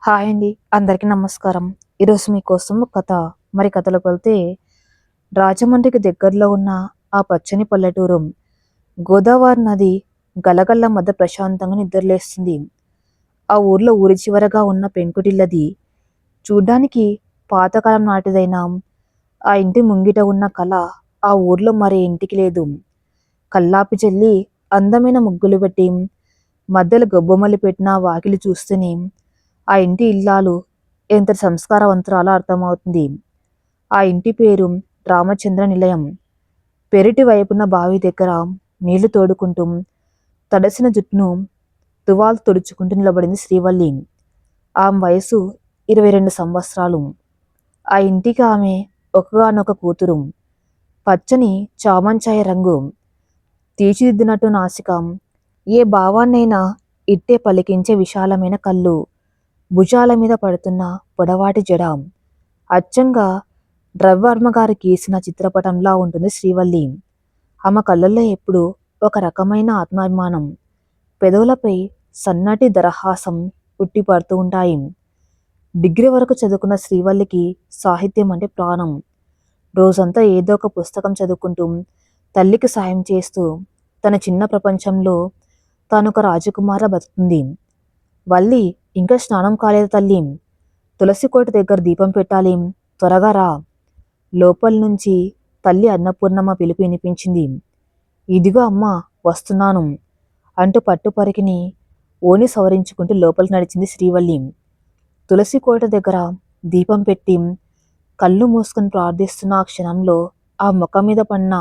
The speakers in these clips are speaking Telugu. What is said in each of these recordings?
హాయ్ అండి. అందరికీ నమస్కారం. ఈరోజు మీకోసం ఒక కథ. కథలోకి వెళ్తే రాజమండ్రికి దగ్గరలో ఉన్న ఆ పచ్చని పల్లెటూరు. గోదావరి నది గలగల్ల మధ్య ప్రశాంతంగా నిద్రలేస్తుంది. ఆ ఊర్లో ఊరి చివరగా ఉన్న పెంకుటిల్లది. చూడ్డానికి పాతకాలం నాటిదైనా ఆ ఇంటి ముంగిట ఉన్న కళ ఆ ఊర్లో మరే ఇంటికి లేదు. కల్లాపి చల్లి అందమైన ముగ్గులు పెట్టి మధ్యలో గొబ్బొమ్మలు పెట్టిన వాకిలి చూస్తేనే ఆ ఇంటి ఇల్లాలు ఎంతటి సంస్కారవంతురాలో అర్థమవుతుంది. ఆ ఇంటి పేరు రామచంద్ర నిలయం. పెరటి వైపున బావి దగ్గర నీళ్లు తోడుకుంటూ తడిసిన జుట్టును తువాలు తుడుచుకుంటూ నిలబడింది శ్రీవల్లి. ఆమె వయసు 22 సంవత్సరాలు. ఆ ఇంటికి ఆమె ఒకగానొక కూతురు. పచ్చని చామంచాయ రంగు తీర్చిదిద్దినట్టు నాసికం, ఏ భావాన్నైనా ఇట్టే పలికించే విశాలమైన కళ్ళు, భుజాల మీద పడుతున్న పొడవాటి జడ. అచ్చంగా రవివర్మ గారు గీసిన చిత్రపటంలా ఉంటుంది శ్రీవల్లి. ఆమె కళ్ళల్లో ఎప్పుడూ ఒక రకమైన ఆత్మాభిమానం, పెదవులపై సన్నటి దరహాసం ఉట్టిపడుతూ ఉంటాయి. డిగ్రీ వరకు చదువుకున్న శ్రీవల్లికి సాహిత్యం అంటే ప్రాణం. రోజంతా ఏదో ఒక పుస్తకం చదువుకుంటూ తల్లికి సాయం చేస్తూ తన చిన్న ప్రపంచంలో తానొక రాజకుమార బతుకుతుంది. వల్లి, ఇంకా స్నానం కాలేదు తల్లి. తులసి కోట దగ్గర దీపం పెట్టాలి, త్వరగా రా. లోపల నుంచి తల్లి అన్నపూర్ణమ్మ పిలుపు వినిపించింది. ఇదిగో అమ్మా, వస్తున్నాను అంటూ పట్టుపరికిని ఓని సవరించుకుంటూ లోపలికి నడిచింది శ్రీవల్లి. తులసి కోట దగ్గర దీపం పెట్టి కళ్ళు మూసుకొని ప్రార్థిస్తున్న ఆ క్షణంలో ఆ ముఖం మీద పడిన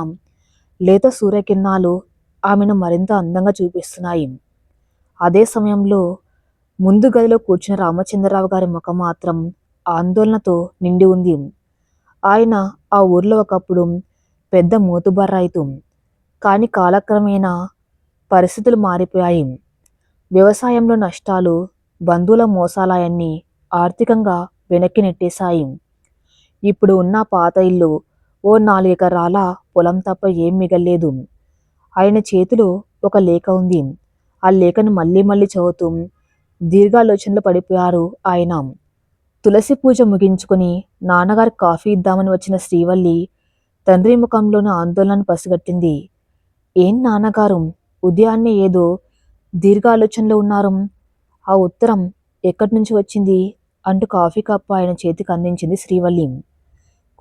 లేత సూర్యకిరణాలు ఆమెను మరింత అందంగా చూపిస్తున్నాయి. అదే సమయంలో ముందు గదిలో కూర్చున్న రామచంద్రరావు గారి ముఖం మాత్రం ఆందోళనతో నిండి ఉంది. ఆయన ఆ ఊర్లో ఒకప్పుడు పెద్ద మోతుబర్ రైతు. కానీ కాలక్రమేణా పరిస్థితులు మారిపోయాయి. వ్యవసాయంలో నష్టాలు, బంధువుల మోసాలయన్నీ ఆర్థికంగా వెనక్కి నెట్టేశాయి. ఇప్పుడు ఉన్న పాత ఇల్లు, ఓ 4 ఎకరాల పొలం తప్ప ఏం మిగల్లేదు. ఆయన చేతిలో ఒక లేఖ ఉంది. ఆ లేఖను మళ్ళీ మళ్ళీ చదువుతూ దీర్ఘాలోచనలో పడిపోయారు ఆయన. తులసి పూజ ముగించుకుని నాన్నగారికి కాఫీ ఇద్దామని వచ్చిన శ్రీవల్లి తండ్రి ముఖంలోని ఆందోళనను పసిగట్టింది. ఏం నాన్నగారు, ఉదయాన్నే ఏదో దీర్ఘాలోచనలో ఉన్నారు? ఆ ఉత్తరం ఎక్కడి నుంచి వచ్చింది అంటూ కాఫీ కప్పు ఆయన చేతికి అందించింది శ్రీవల్లి.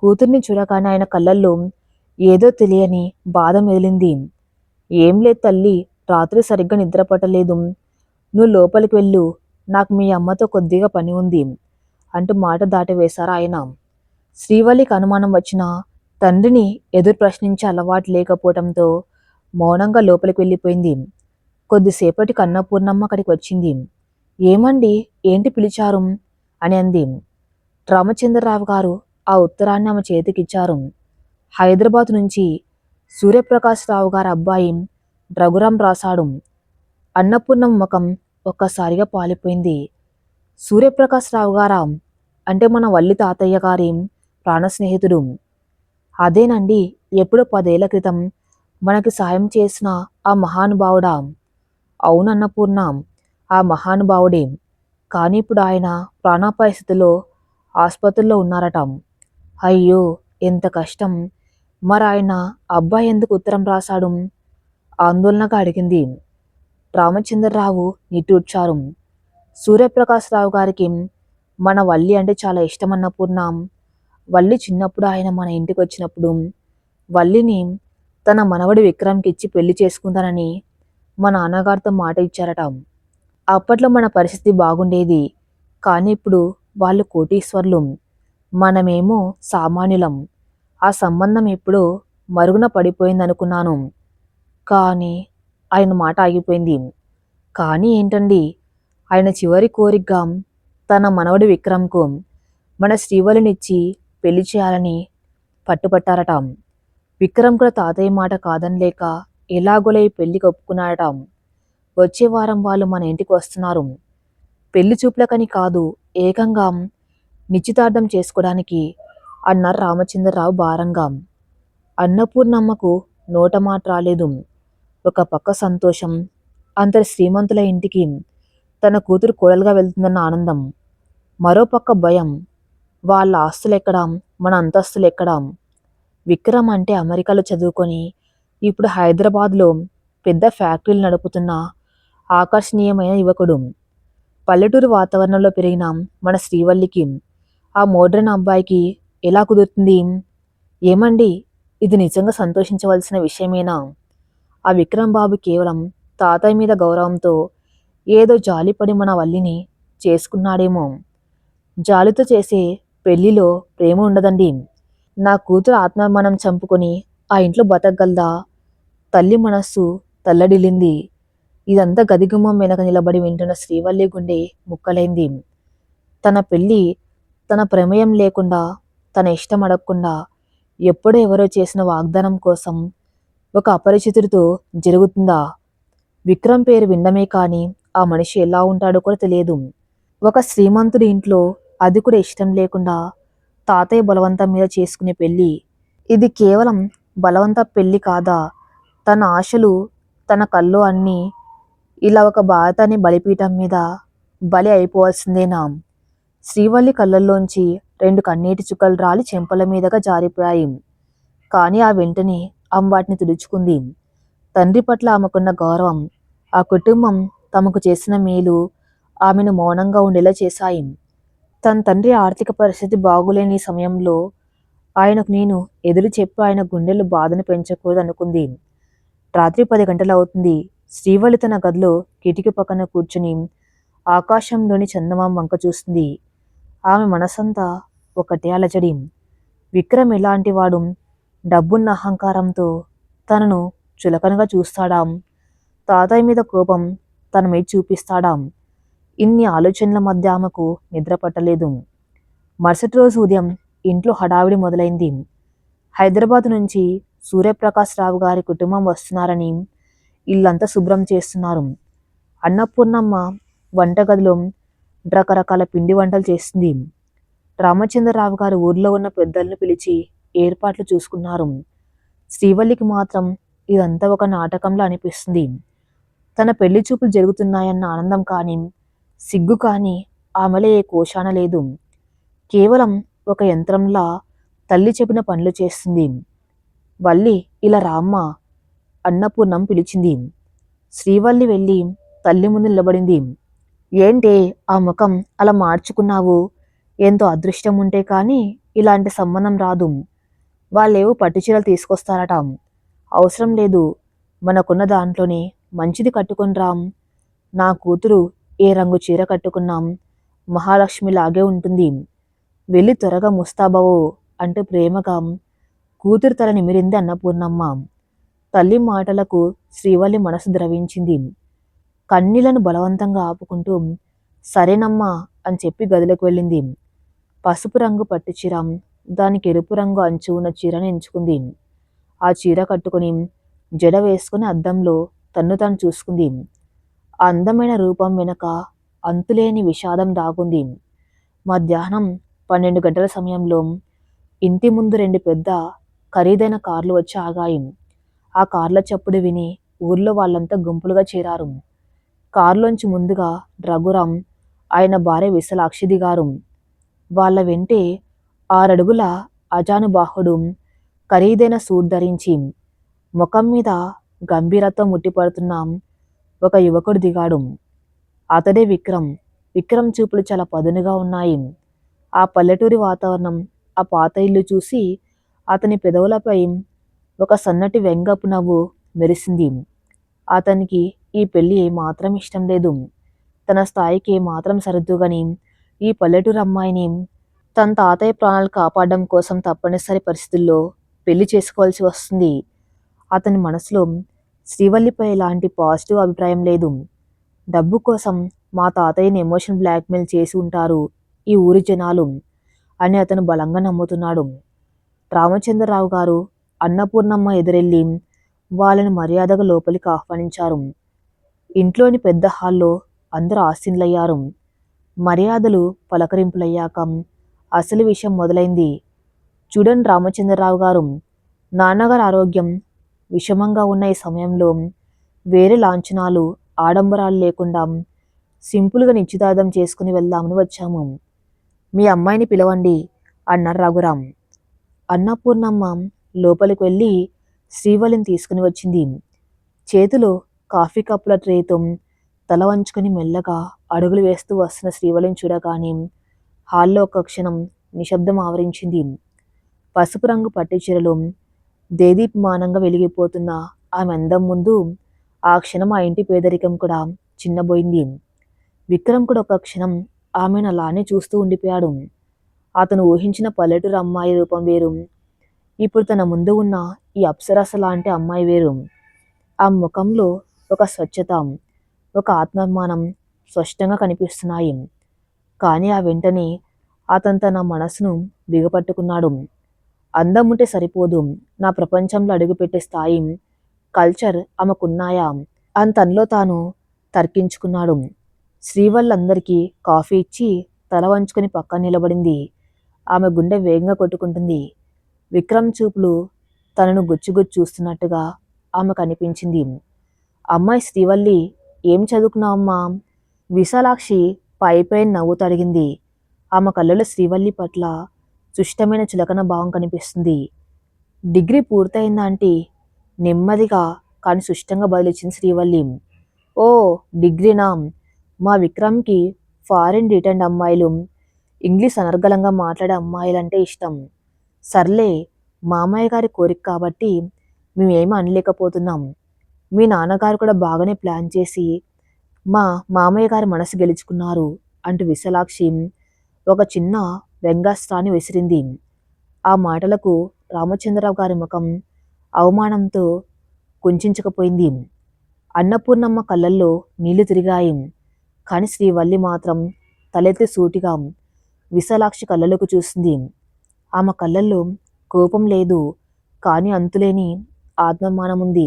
కూతుర్ని చూడగానే ఆయన కళ్ళల్లో ఏదో తెలియని బాధ మెదిలింది. ఏం లేదు తల్లి, రాత్రి సరిగ్గా నిద్రపట్టలేదు. నువ్వు లోపలికి వెళ్ళు, నాకు మీ అమ్మతో కొద్దిగా పని ఉంది అంటూ మాట దాటవేశారు ఆయన. శ్రీవల్లికి అనుమానం వచ్చినా తండ్రిని ఎదురు ప్రశ్నించే అలవాటు లేకపోవడంతో మౌనంగా లోపలికి వెళ్ళిపోయింది. కొద్దిసేపటికి అన్నపూర్ణమ్మ అక్కడికి వచ్చింది. ఏమండి, ఏంటి పిలిచారు అని అంది. రామచంద్రరావు గారు ఆ ఉత్తరాన్ని ఆమె చేతికిచ్చారు. హైదరాబాద్ నుంచి సూర్యప్రకాశ్రావు గారి అబ్బాయి రఘురాం రాశాడు. అన్నపూర్ణమ్మ ముఖం ఒక్కసారిగా పాలిపోయింది. సూర్యప్రకాశ్రావు గారా? అంటే మన వల్లి తాతయ్య గారి ప్రాణ స్నేహితుడు. అదేనండి, ఎప్పుడో 10 ఏళ్ల క్రితం మనకి సాయం చేసిన ఆ మహానుభావుడా? అవునన్నపూర్ణ, ఆ మహానుభావుడే. కానీ ఇప్పుడు ఆయన ప్రాణాపాయ స్థితిలో ఆసుపత్రిలో ఉన్నారట. అయ్యో, ఎంత కష్టం. మరాయన అబ్బాయి ఎందుకు ఉత్తరం రాశాడు? ఆందోళనగా అడిగింది. రామచంద్రరావు నిట్టూర్చారు. సూర్యప్రకాశ్రావు గారికి మన వల్లి అంటే చాలా ఇష్టమన్న పూర్ణ. వల్లి చిన్నప్పుడు ఆయన మన ఇంటికి వచ్చినప్పుడు వల్లిని తన మనవడి విక్రమ్కి ఇచ్చి పెళ్లి చేసుకుంటానని మా నాన్నగారితో మాట ఇచ్చారట. అప్పట్లో మన పరిస్థితి బాగుండేది. కానీ ఇప్పుడు వాళ్ళు కోటీశ్వర్లు, మనమేమో సామాన్యులం. ఆ సంబంధం ఎప్పుడో మరుగున పడిపోయిందనుకున్నాను. కానీ ఆయన మాట ఆగిపోయింది. కానీ ఏంటండి, ఆయన చివరి కోరికగా తన మనవడి విక్రమ్కు మన శ్రీవల్లినిచ్చి పెళ్లి చేయాలని పట్టుపట్టారట. విక్రమ్ కూడా తాతయ్య మాట కాదనలేక ఎలాగోలా ఈ పెళ్లికి ఒప్పుకున్నాడట. వచ్చే వారం వాళ్ళు మన ఇంటికి వస్తున్నారు. పెళ్లి చూపులకని కాదు, ఏకంగా నిశ్చితార్థం చేసుకోవడానికి అన్నారు రామచంద్రరావు భారంగా. అన్నపూర్ణమ్మకు నోట మాట రాలేదు. ఒక పక్క సంతోషం, అంతటి శ్రీమంతుల ఇంటికి తన కూతురు కోడలుగా వెళ్తుందన్న ఆనందం. మరోపక్క భయం. వాళ్ళ ఆస్తులెక్కడా, మన అంతస్తులెక్కడా? విక్రమ్ అంటే అమెరికాలో చదువుకొని ఇప్పుడు హైదరాబాద్లో పెద్ద ఫ్యాక్టరీలు నడుపుతున్న ఆకర్షణీయమైన యువకుడు. పల్లెటూరు వాతావరణంలో పెరిగిన మన శ్రీవల్లికి ఆ మోడ్రన్ అబ్బాయికి ఎలా కుదురుతుంది? ఏమండి, ఇది నిజంగా సంతోషించవలసిన విషయమేనా? ఆ విక్రమ్ బాబు కేవలం తాతయ్య మీద గౌరవంతో ఏదో జాలిపడి మన వల్లిని చేసుకున్నాడేమో. జాలితో చేసే పెళ్లిలో ప్రేమ ఉండదండి. నా కూతురు ఆత్మాభిమానం చంపుకొని ఆ ఇంట్లో బతకగలదా? తల్లి మనస్సు తల్లడిల్లింది. ఇదంతా గదిగుమ్మం వెనక నిలబడి వింటున్న శ్రీవల్లి గుండె ముక్కలైంది. తన పెళ్లి తన ప్రమేయం లేకుండా, తన ఇష్టం అడగకుండా, ఎప్పుడో ఎవరో చేసిన వాగ్దానం కోసం ఒక అపరిచితుడితో జరుగుతుందా? విక్రమ్ పేరు వినడమే కానీ ఆ మనిషి ఎలా ఉంటాడో కూడా తెలియదు. ఒక శ్రీమంతుడి ఇంట్లో అది కూడా ఇష్టం లేకుండా తాతయ్య బలవంతం మీద చేసుకునే పెళ్లి. ఇది కేవలం బలవంత పెళ్లి కాదా? తన ఆశలు, తన కళ్ళు అన్నీ ఇలా ఒక బాధని బలిపీఠం మీద బలి అయిపోవాల్సిందేనా? శ్రీవల్లి కళ్ళల్లోంచి 2 కన్నీటి చుక్కలు రాలి చెంపల మీదగా జారిపోయాయి. కానీ ఆ వెంటనే ఆమె వాటిని తుడుచుకుంది. తండ్రి పట్ల ఆమెకున్న గౌరవం, ఆ కుటుంబం తమకు చేసిన మేలు ఆమెను మౌనంగా ఉండేలా చేశాయి. తన తండ్రి ఆర్థిక పరిస్థితి బాగులేని సమయంలో ఆయనకు నేను ఎదురు చెప్పి ఆయన గుండెల్లో బాధను పెంచకూడదు అనుకుంది. రాత్రి 10 గంటలవుతుంది. శ్రీవల్లి తన గదిలో కిటికీ పక్కన కూర్చుని ఆకాశంలోని చందమామ వంక చూస్తుంది. ఆమె మనసంతా ఒకటే అలజడి. విక్రమ్ ఎలాంటి వాడు? డబ్బున్న అహంకారంతో తనను చులకనగా చూస్తాడా? తాతయ్య మీద కోపం తన మీద చూపిస్తాడా? ఇన్ని ఆలోచనల మధ్య ఆమెకు నిద్ర పట్టలేదు. మరుసటి రోజు ఉదయం ఇంట్లో హడావిడి మొదలైంది. హైదరాబాద్ నుంచి సూర్యప్రకాశ్ రావు గారి కుటుంబం వస్తున్నారని ఇల్లంతా శుభ్రం చేస్తున్నారు. అన్నపూర్ణమ్మ వంటగదిలో రకరకాల పిండి వంటలు చేస్తుంది. రామచంద్రరావు గారు ఊర్లో ఉన్న పెద్దలను పిలిచి ఏర్పాట్లు చూసుకున్నారు. శ్రీవల్లికి మాత్రం ఇదంతా ఒక నాటకంలా అనిపిస్తుంది. తన పెళ్లి చూపులు జరుగుతున్నాయన్న ఆనందం కానీ, సిగ్గు కానీ ఆమెలో ఏ కోశాన లేదు. కేవలం ఒక యంత్రంలా తల్లి చెప్పిన పనులు చేస్తుంది. వల్లి, ఇలా రామ్మా, అన్నపూర్ణం పిలిచింది. శ్రీవల్లి వెళ్ళి తల్లి ముందు నిలబడింది. ఏంటే ఆ ముఖం అలా మార్చుకున్నావు? ఎంతో అదృష్టం ఉంటే కానీ ఇలాంటి సంబంధం రాదు. వాళ్ళేవో పట్టుచీరలు తీసుకొస్తారట. అవసరం లేదు, మనకున్న దాంట్లోనే మంచిది కట్టుకుని రాం. నా కూతురు ఏ రంగు చీర కట్టుకున్నాం మహాలక్ష్మిలాగే ఉంటుంది. వెళ్ళి త్వరగా ముస్తాబవు అంటూ ప్రేమగా కూతురు తల నిమిరింది అన్నపూర్ణమ్మ. తల్లి మాటలకు శ్రీవల్లి మనసు ద్రవించింది. కన్నీళ్లను బలవంతంగా ఆపుకుంటూ సరేనమ్మా అని చెప్పి గదిలోకి వెళ్ళింది. పసుపు రంగు పట్టుచీర, దానికి ఎరుపు రంగు అంచు ఉన్న చీరను ఎంచుకుంది. ఆ చీర కట్టుకుని జడ వేసుకుని అద్దంలో తన్ను తాను చూసుకుంది. ఆ అందమైన రూపం వెనక అంతులేని విషాదం దాగుంది. మధ్యాహ్నం 12 గంటల సమయంలో ఇంటి ముందు 2 పెద్ద ఖరీదైన కార్లు వచ్చి ఆగాయి. ఆ కార్ల చప్పుడు విని ఊర్లో వాళ్ళంతా గుంపులుగా చేరారు. కారులోంచి ముందుగా రఘురాం, ఆయన భార్య విశాలాక్షి దిగారు. వాళ్ళ వెంటే 6 అడుగుల అజానుబాహుడు ఖరీదైన సూట్ ధరించి ముఖం మీద గంభీరత్వం ముట్టిపడుతున్న ఒక యువకుడు దిగాడు. అతడే విక్రమ్. విక్రమ్ చూపులు చాలా పదునుగా ఉన్నాయి. ఆ పల్లెటూరి వాతావరణం, ఆ పాత ఇల్లు చూసి అతని పెదవులపై ఒక సన్నటి వెంగపు నవ్వు మెరిసింది. అతనికి ఈ పెళ్లి ఏమాత్రం ఇష్టం లేదు. తన స్థాయికి ఏమాత్రం సరితూగని ఈ పల్లెటూరు అమ్మాయిని తన తాతయ్య ప్రాణాలు కాపాడడం కోసం తప్పనిసరి పరిస్థితుల్లో పెళ్లి చేసుకోవాల్సి వస్తుంది. అతని మనసులో శ్రీవల్లిపై ఎలాంటి పాజిటివ్ అభిప్రాయం లేదు. డబ్బు కోసం మా తాతయ్యని ఎమోషన్ బ్లాక్మెయిల్ చేసి ఉంటారు ఈ ఊరి జనాలు అని అతను బలంగా నమ్ముతున్నాడు. రామచంద్రరావు గారు అన్నపూర్ణమ్మ ఎదురెళ్ళి వాళ్ళని మర్యాదగా లోపలికి ఆహ్వానించారు. ఇంట్లోని పెద్ద హాల్లో అందరూ ఆసీనులయ్యారు. మర్యాదలు పలకరింపులయ్యాక అసలు విషయం మొదలైంది. చూడండి రామచంద్రరావు గారు, నాన్నగారు ఆరోగ్యం విషమంగా ఉన్న ఈ సమయంలో వేరే లాంఛనాలు, ఆడంబరాలు లేకుండా సింపుల్గా నిశ్చితార్థం చేసుకుని వెళ్దామని వచ్చాము. మీ అమ్మాయిని పిలవండి అన్నాడు రఘురాం. అన్నపూర్ణమ్మ లోపలికి వెళ్ళి శ్రీవల్లిని తీసుకుని వచ్చింది. చేతిలో కాఫీ కప్పుల ట్రేతో తల వంచుకొని మెల్లగా అడుగులు వేస్తూ వస్తున్న శ్రీవల్లిని చూడగానే హాల్లో ఒక క్షణం నిశ్శబ్దం ఆవరించింది. పసుపు రంగు పట్టు చీరలో దేదీప్యమానంగా వెలిగిపోతున్న ఆమె అందం ముందు ఆ క్షణం ఆ ఇంటి పేదరికం కూడా చిన్నబోయింది. విక్రమ్ కూడా ఒక క్షణం ఆమెను అలానే చూస్తూ ఉండిపోయాడు. అతను ఊహించిన పల్లెటూరు అమ్మాయి రూపం వేరు, ఇప్పుడు తన ముందు ఉన్న ఈ అప్సరస లాంటి అమ్మాయి వేరు. ఆ ముఖంలో ఒక స్వచ్ఛత, ఒక ఆత్మాభిమానం స్పష్టంగా కనిపిస్తున్నాయి. కానీ ఆ వెంటనే అతను తన మనసును బిగపట్టుకున్నాడు. అందం ఉంటే సరిపోదు, నా ప్రపంచంలో అడుగుపెట్టే స్థాయి, కల్చర్ ఆమెకున్నాయా అని తనలో తాను తర్కించుకున్నాడు. శ్రీవల్లందరికీ కాఫీ ఇచ్చి తల వంచుకొని పక్కన నిలబడింది. ఆమె గుండె వేగంగా కొట్టుకుంటుంది. విక్రమ్ చూపులు తనను గుచ్చుగుచ్చి చూస్తున్నట్టుగా ఆమెకు అనిపించింది. అమ్మాయి శ్రీవల్లి, ఏం చదువుకున్నావమ్మా? విశాలాక్షి పైపై నవ్వుతూ అడిగింది. ఆమె కళ్ళలో శ్రీవల్లి పట్ల సుష్టమైన చులకన భావం కనిపిస్తుంది. డిగ్రీ పూర్తయిందా ఆంటీ? నెమ్మదిగా కానీ సుష్టంగా బదిలిచ్చింది శ్రీవల్లి. ఓ, డిగ్రీనా? మా విక్రమ్కి ఫారిన్ రిటర్న్ అమ్మాయిలు, ఇంగ్లీష్ అనర్గళంగా మాట్లాడే అమ్మాయిలంటే ఇష్టం. సర్లే, మామయ్య గారి కోరిక కాబట్టి మేమేమీ అనలేకపోతున్నాం. మీ నాన్నగారు కూడా బాగానే ప్లాన్ చేసి మా మామయ్య గారి మనసు గెలుచుకున్నారు అంటూ విశాలాక్షి ఒక చిన్న వ్యంగ్యాస్త్రాన్ని విసిరింది. ఆ మాటలకు రామచంద్రరావు గారి ముఖం అవమానంతో కుంచించుకుపోయింది. అన్నపూర్ణమ్మ కళ్ళల్లో నీళ్లు తిరిగాయి. కాని శ్రీవల్లి మాత్రం తలెత్తి సూటిగా విశాలాక్షి కళ్ళలోకి చూసింది. ఆమె కళ్ళల్లో కోపం లేదు, కానీ అంతులేని ఆత్మాభిమానముంది.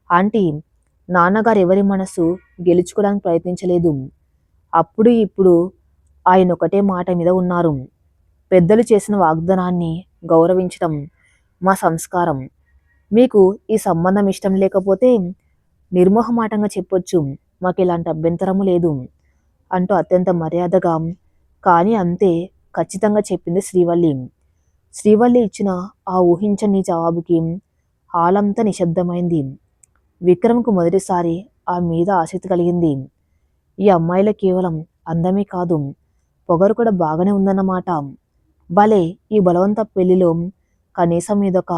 ఆంటీ, నాన్నగారు ఎవరి మనసు గెలుచుకోవడానికి ప్రయత్నించలేదు. అప్పుడు ఇప్పుడు ఆయన ఒకటే మాట మీద ఉన్నారు. పెద్దలు చేసిన వాగ్దానాన్ని గౌరవించడం మా సంస్కారం. మీకు ఈ సంబంధం ఇష్టం లేకపోతే నిర్మోహమాటంగా చెప్పొచ్చు, మాకు ఇలాంటి అభ్యంతరము లేదు అంటూ అత్యంత మర్యాదగా కానీ అంతే ఖచ్చితంగా చెప్పింది శ్రీవల్లి. శ్రీవల్లి ఇచ్చిన ఆ ఊహించని జవాబుకి హాలంతా నిశ్శబ్దమైంది. విక్రమ్కు మొదటిసారి ఆ మీద ఆసక్తి కలిగింది. ఈ అమ్మాయిలో కేవలం అందమే కాదు, పొగరు కూడా బాగానే ఉందన్నమాట. భలే, ఈ బలవంత పెళ్లిలో కనీసం ఇదొక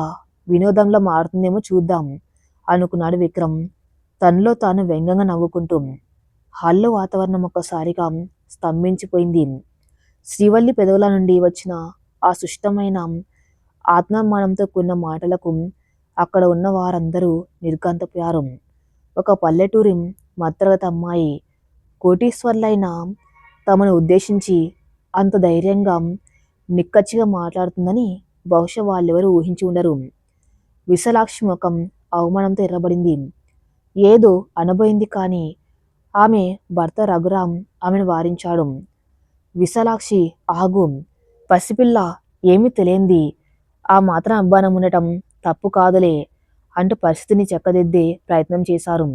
వినోదంలో మారుతుందేమో చూద్దాం అనుకున్నాడు విక్రమ్ తనలో తాను వ్యంగ్యంగా నవ్వుకుంటూ. హాల్లో వాతావరణం ఒక్కసారిగా స్తంభించిపోయింది. శ్రీవల్లి పెదవుల నుండి వచ్చిన ఆ సుష్టమైన ఆత్మాభిమానంతో కూడిన మాటలకు అక్కడ ఉన్న వారందరూ నిర్ఘాంతపోయారు. ఒక పల్లెటూరి మధ్యతరగతి అమ్మాయి కోటీశ్వర్లైన తమను ఉద్దేశించి అంత ధైర్యంగా నిక్కచ్చిగా మాట్లాడుతుందని బహుశా వాళ్ళెవరూ ఊహించి ఉండరు. విశాలాక్షి ముఖం అవమానంతో ఎర్రబడింది. ఏదో అనబోయింది, కానీ ఆమె భర్త రఘురాం ఆమెను వారించాడు. విశాలాక్షి, ఆగు, పసిపిల్ల, ఏమీ తెలియంది, ఆ మాత్రం అభిమానం ఉండటం తప్పు కాదులే అంటూ పరిస్థితిని చక్కదిద్దే ప్రయత్నం చేశారు.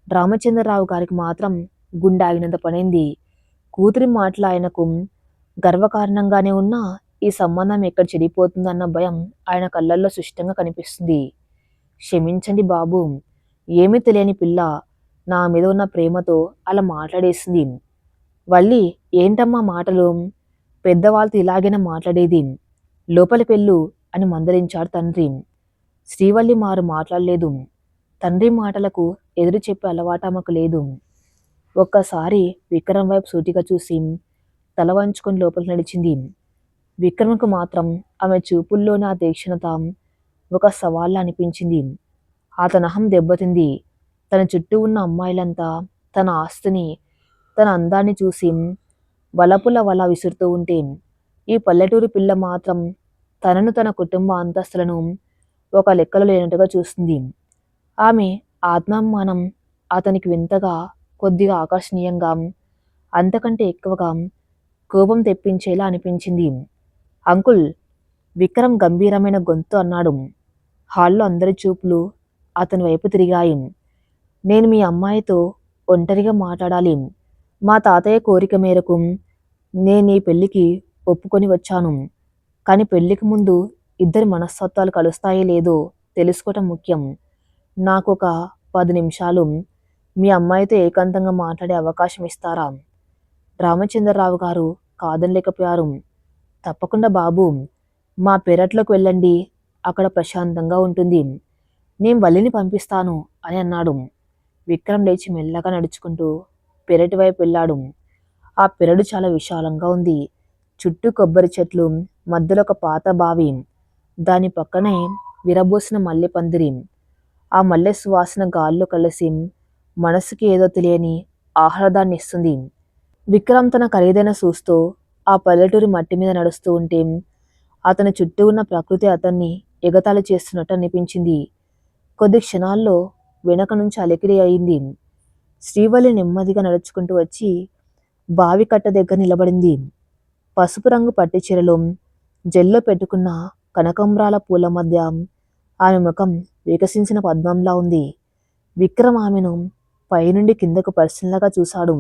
రామచంద్రరావు గారికి మాత్రం గుండె ఆగినంత పనైంది. కూతురి మాటలు ఆయనకు గర్వకారణంగానే ఉన్నా ఈ సంబంధం ఎక్కడ చెడిపోతుందన్న భయం ఆయన కళ్ళల్లో సుష్టంగా కనిపిస్తుంది. క్షమించండి బాబు, ఏమీ తెలియని పిల్ల నా మీద ఉన్న ప్రేమతో అలా మాట్లాడేసింది. వల్లి, ఏంటమ్మా మాటలు? పెద్దవాళ్ళతో ఇలాగైనా మాట్లాడేది, లోపలికి వెళ్ళు అని మందలించాడు తండ్రి. శ్రీవల్లి మారు మాట్లాడలేదు. తండ్రి మాటలకు ఎదురు చెప్పే అలవాటు ఆమెకు లేదు. ఒక్కసారి విక్రమ్ వైపు సూటిగా చూసి తల వంచుకొని లోపలికి నడిచింది. విక్రమ్కు మాత్రం ఆమె చూపుల్లోని ఆ తీక్షణత ఒక సవాల్లా అనిపించింది. అతని అహం దెబ్బతింది. తన చుట్టూ ఉన్న అమ్మాయిలంతా తన ఆస్తిని, తన అందాన్ని చూసి వలపుల వల విసురుతూ ఉంటే ఈ పల్లెటూరు పిల్ల మాత్రం తనను, తన కుటుంబ అంతస్తులను ఒక లెక్కలో లేనట్టుగా చూస్తుంది. ఆమె ఆత్మాభిమానం అతనికి వింతగా, కొద్దిగా ఆకర్షణీయంగా, అంతకంటే ఎక్కువగా కోపం తెప్పించేలా అనిపించింది. అంకుల్, విక్రమ్ గంభీరమైన గొంతు అన్నాడు. హాల్లో అందరి చూపులు అతని వైపు తిరిగాయి. నేను మీ అమ్మాయితో ఒంటరిగా మాట్లాడాలి. మా తాతయ్య కోరిక మేరకు నేను ఈ పెళ్లికి ఒప్పుకొని వచ్చాను. కానీ పెళ్లికి ముందు ఇద్దరి మనస్తత్వాలు కలుస్తాయో లేదో తెలుసుకోవటం ముఖ్యం. నాకొక 10 నిమిషాలు మీ అమ్మాయితో ఏకాంతంగా మాట్లాడే అవకాశం ఇస్తారా? రామచంద్రరావు గారు కాదనలేకపోయారు. తప్పకుండా బాబూ! మా పెరట్లోకి వెళ్ళండి. అక్కడ ప్రశాంతంగా ఉంటుంది. నేను వల్లిని పంపిస్తాను అని అన్నాడు. విక్రమ్ లేచి మెల్లగా నడుచుకుంటూ పెరటి వైపు వెళ్ళాడు. ఆ పెరడు చాలా విశాలంగా ఉంది. చుట్టూ కొబ్బరి చెట్లు, మధ్యలో ఒక పాత బావి, దాని పక్కనే విరబూసిన మల్లె పందిరి. ఆ మల్లె సువాసన గాల్లో కలిసి మనసుకి ఏదో తెలియని ఆహ్లాదాన్ని ఇస్తుంది. విక్రమ్ తన ఖరీదైన షూస్తో ఆ పల్లెటూరి మట్టి మీద నడుస్తూ ఉంటే అతని చుట్టూ ఉన్న ప్రకృతి అతన్ని ఎగతాళి చేస్తున్నట్టు అనిపించింది. కొద్ది క్షణాల్లో వెనక నుంచి అలికిడి అయింది. శ్రీవల్లి నెమ్మదిగా నడుచుకుంటూ వచ్చి బావి కట్ట దగ్గర నిలబడింది. పసుపు రంగు పట్టు చీరలో జెల్లో పెట్టుకున్న కనకంబరాల పూల మధ్య ఆమె ముఖం వికసించిన పద్మంలా ఉంది. విక్రమ్ ఆమెను పైనుండి కిందకు పరిశీలనగా చూశాడు.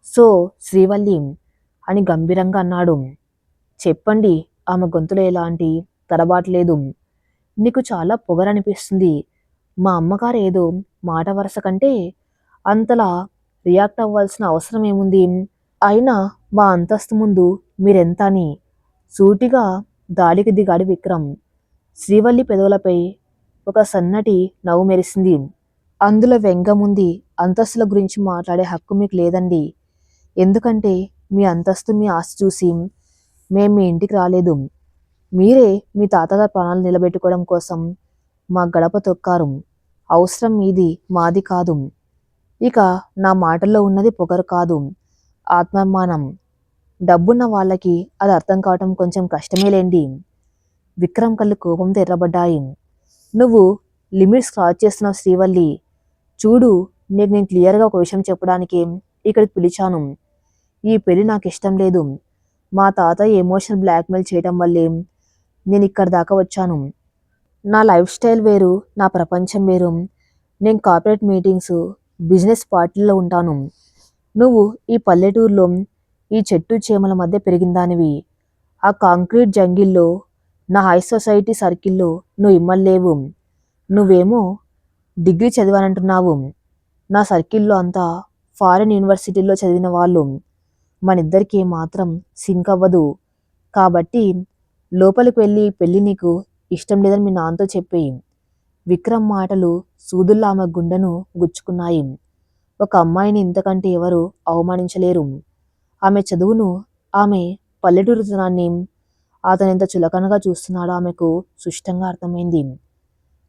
సో శ్రీవల్లి అని గంభీరంగా అన్నాడు. చెప్పండి. ఆమె గొంతులో ఎలాంటి తడబాటు లేదు. నీకు చాలా పొగరనిపిస్తుంది. మా అమ్మగారు ఏదో మాట వరుస కంటే అంతలా రియాక్ట్ అవ్వాల్సిన అవసరం ఏముంది? అయినా మా అంతస్తు ముందు మీరెంత అని సూటిగా దాడికి దిగాడు విక్రమ్. శ్రీవల్లి పెదవులపై ఒక సన్నటి నవ్వు మెరిసింది. అందులో వ్యంగ్యముంది. అంతస్తుల గురించి మాట్లాడే హక్కు మీకు లేదండి. ఎందుకంటే మీ అంతస్తు మీ ఆస్తి చూసి మేం మీ ఇంటికి రాలేదు. మీరే మీ తాతగారి ప్రాణాలు నిలబెట్టుకోవడం కోసం మా గడప తొక్కారు. అవసరం మీది, మాది కాదు. ఇక నా మాటల్లో ఉన్నది పొగరు కాదు, ఆత్మాభిమానం. డబ్బున్న వాళ్ళకి అది అర్థం కావటం కొంచెం కష్టమేలేండి. విక్రమ్ కళ్ళు కోపంతో ఎర్రబడ్డాయి. నువ్వు లిమిట్స్ క్రాస్ చేస్తున్నావు శ్రీవల్లి. చూడు, నీకు నేను క్లియర్గా ఒక విషయం చెప్పడానికి ఇక్కడికి పిలిచాను. ఈ పెళ్లి నాకు ఇష్టం లేదు. మా తాతయ్య ఎమోషనల్ బ్లాక్మెయిల్ చేయడం వల్లే నేను ఇక్కడి దాకా వచ్చాను. నా లైఫ్ స్టైల్ వేరు, నా ప్రపంచం వేరు. నేను కార్పొరేట్ మీటింగ్స్, బిజినెస్ పార్టీల్లో ఉంటాను. నువ్వు ఈ పల్లెటూరులో ఈ చెట్టు చేమల మధ్య పెరిగిన దానివి. ఆ కాంక్రీట్ జంగిల్లో, నా హై సొసైటీ సర్కిల్లో నువ్వు ఇమ్మల్లేవు. నువ్వేమో డిగ్రీ చదివానంటున్నావు. నా సర్కిల్లో అంతా ఫారిన్ యూనివర్సిటీల్లో చదివిన వాళ్ళు. మనిద్దరికీ మాత్రం సింక్ అవ్వదు. కాబట్టి లోపలికి వెళ్ళి పెళ్ళి నీకు ఇష్టం లేదని మీ నాన్నతో చెప్పేయి. విక్రమ్ మాటలు సూదుల్లా ఆమె గుండెను గుచ్చుకున్నాయి. ఒక అమ్మాయిని ఇంతకంటే ఎవరు అవమానించలేరు. ఆమె చదువును, ఆమె పల్లెటూరుతనాన్ని అతనెంత చులకనగా చూస్తున్నాడో ఆమెకు సుష్టంగా అర్థమైంది.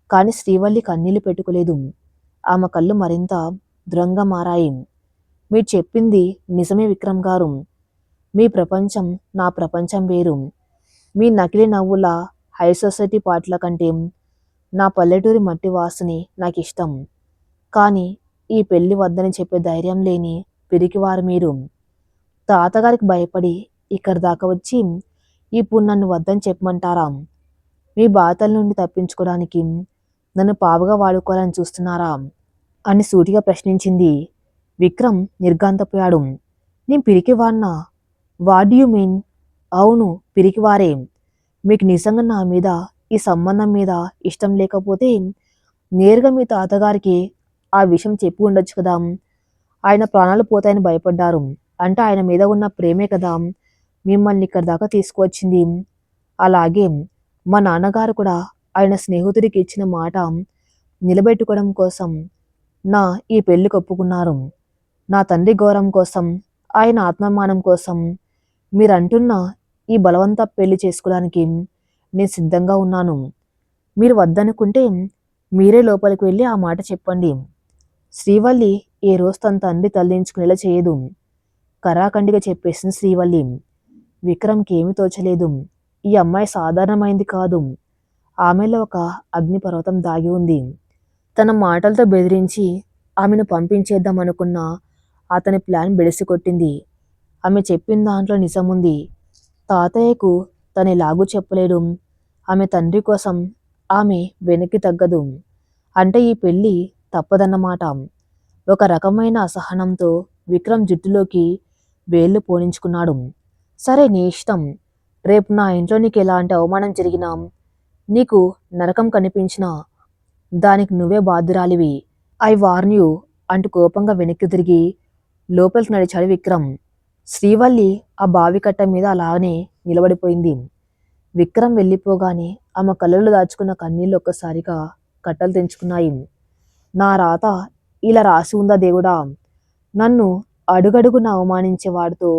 కానీ శ్రీవల్లి కన్నీళ్లు పెట్టుకోలేదు. ఆమె కళ్ళు మరింత దృఢంగా మారాయి. మీరు చెప్పింది నిజమే విక్రమ్ గారు. మీ ప్రపంచం నా ప్రపంచం వేరు. మీ నకిలీ నవ్వుల హై సొసైటీ పాటల కంటే నా పల్లెటూరి మట్టి వాసనే నాకు ఇష్టం. కానీ ఈ పెళ్లి వద్దని చెప్పే ధైర్యం లేని పిరికివారు మీరు. తాతగారికి భయపడి ఇక్కడి దాకా వచ్చి ఇప్పుడు నన్ను వద్దని చెప్పమంటారా? మీ బాధల నుండి తప్పించుకోవడానికి నన్ను పావుగా వాడుకోవాలని చూస్తున్నారా అని సూటిగా ప్రశ్నించింది. విక్రమ్ నిర్ఘాంతపోయాడు. నేను పిరికివాణ్ణా? What you mean? అవును, పిరికివారే. మీకు నిజంగా నా మీద, ఈ సంబంధం మీద ఇష్టం లేకపోతే నేరుగా మీ తాతగారికి ఆ విషయం చెప్పి ఉండొచ్చు కదా. ఆయన ప్రాణాలు పోతాయని భయపడ్డారు అంటే ఆయన మీద ఉన్న ప్రేమే కదా మిమ్మల్ని ఇక్కడ దాకా తీసుకువచ్చింది. అలాగే మా నాన్నగారు కూడా ఆయన స్నేహితుడికి ఇచ్చిన మాట నిలబెట్టుకోవడం కోసం నా ఈ పెళ్లికి ఒప్పుకున్నారు. నా తండ్రి గౌరవం కోసం, ఆయన ఆత్మాభిమానం కోసం మీరంటున్న ఈ బలవంత పెళ్లి చేసుకోవడానికి నేను సిద్ధంగా ఉన్నాను. మీరు వద్దనుకుంటే మీరే లోపలికి వెళ్ళి ఆ మాట చెప్పండి. శ్రీవల్లి ఏ రోజు తన తండ్రి తలదించుకునేలా చేయదు. కరాఖండిగా చెప్పేసింది శ్రీవల్లి. విక్రమ్కి ఏమీ తోచలేదు. ఈ అమ్మాయి సాధారణమైంది కాదు. ఆమెలో ఒక అగ్నిపర్వతం దాగి ఉంది. తన మాటలతో బెదిరించి ఆమెను పంపించేద్దాం అనుకున్న అతని ప్లాన్ బెడిసికొట్టింది. ఆమె చెప్పిన దాంట్లో నిజముంది. తాతయ్యకు తను ఎలాగూ చెప్పలేడు. ఆమె తండ్రి కోసం ఆమె వెనక్కి తగ్గదు. అంటే ఈ పెళ్ళి తప్పదన్నమాట. ఒక రకమైన అసహనంతో విక్రమ్ జుట్టులోకి వేళ్లు పోనించుకున్నాడు. సరే నీ ఇష్టం. రేపు నా ఇంట్లో నీకు ఎలాంటి అవమానం జరిగినా, నీకు నరకం కనిపించినా దానికి నువ్వే బాధ్యురాలివి. ఐ వార్న్ యూ అంటూ కోపంగా వెనక్కి తిరిగి లోపలికి నడిచాడు విక్రమ్. శ్రీవల్లి ఆ బావికట్ట మీద అలానే నిలబడిపోయింది. విక్రమ్ వెళ్ళిపోగానే ఆమె కళ్ళలో దాచుకున్న కన్నీళ్లు ఒక్కసారిగా కట్టలు తెంచుకున్నాయి. నా రాత ఇలా రాసి ఉందా దేవుడా? నన్ను అడుగడుగున అవమానించే వాడితో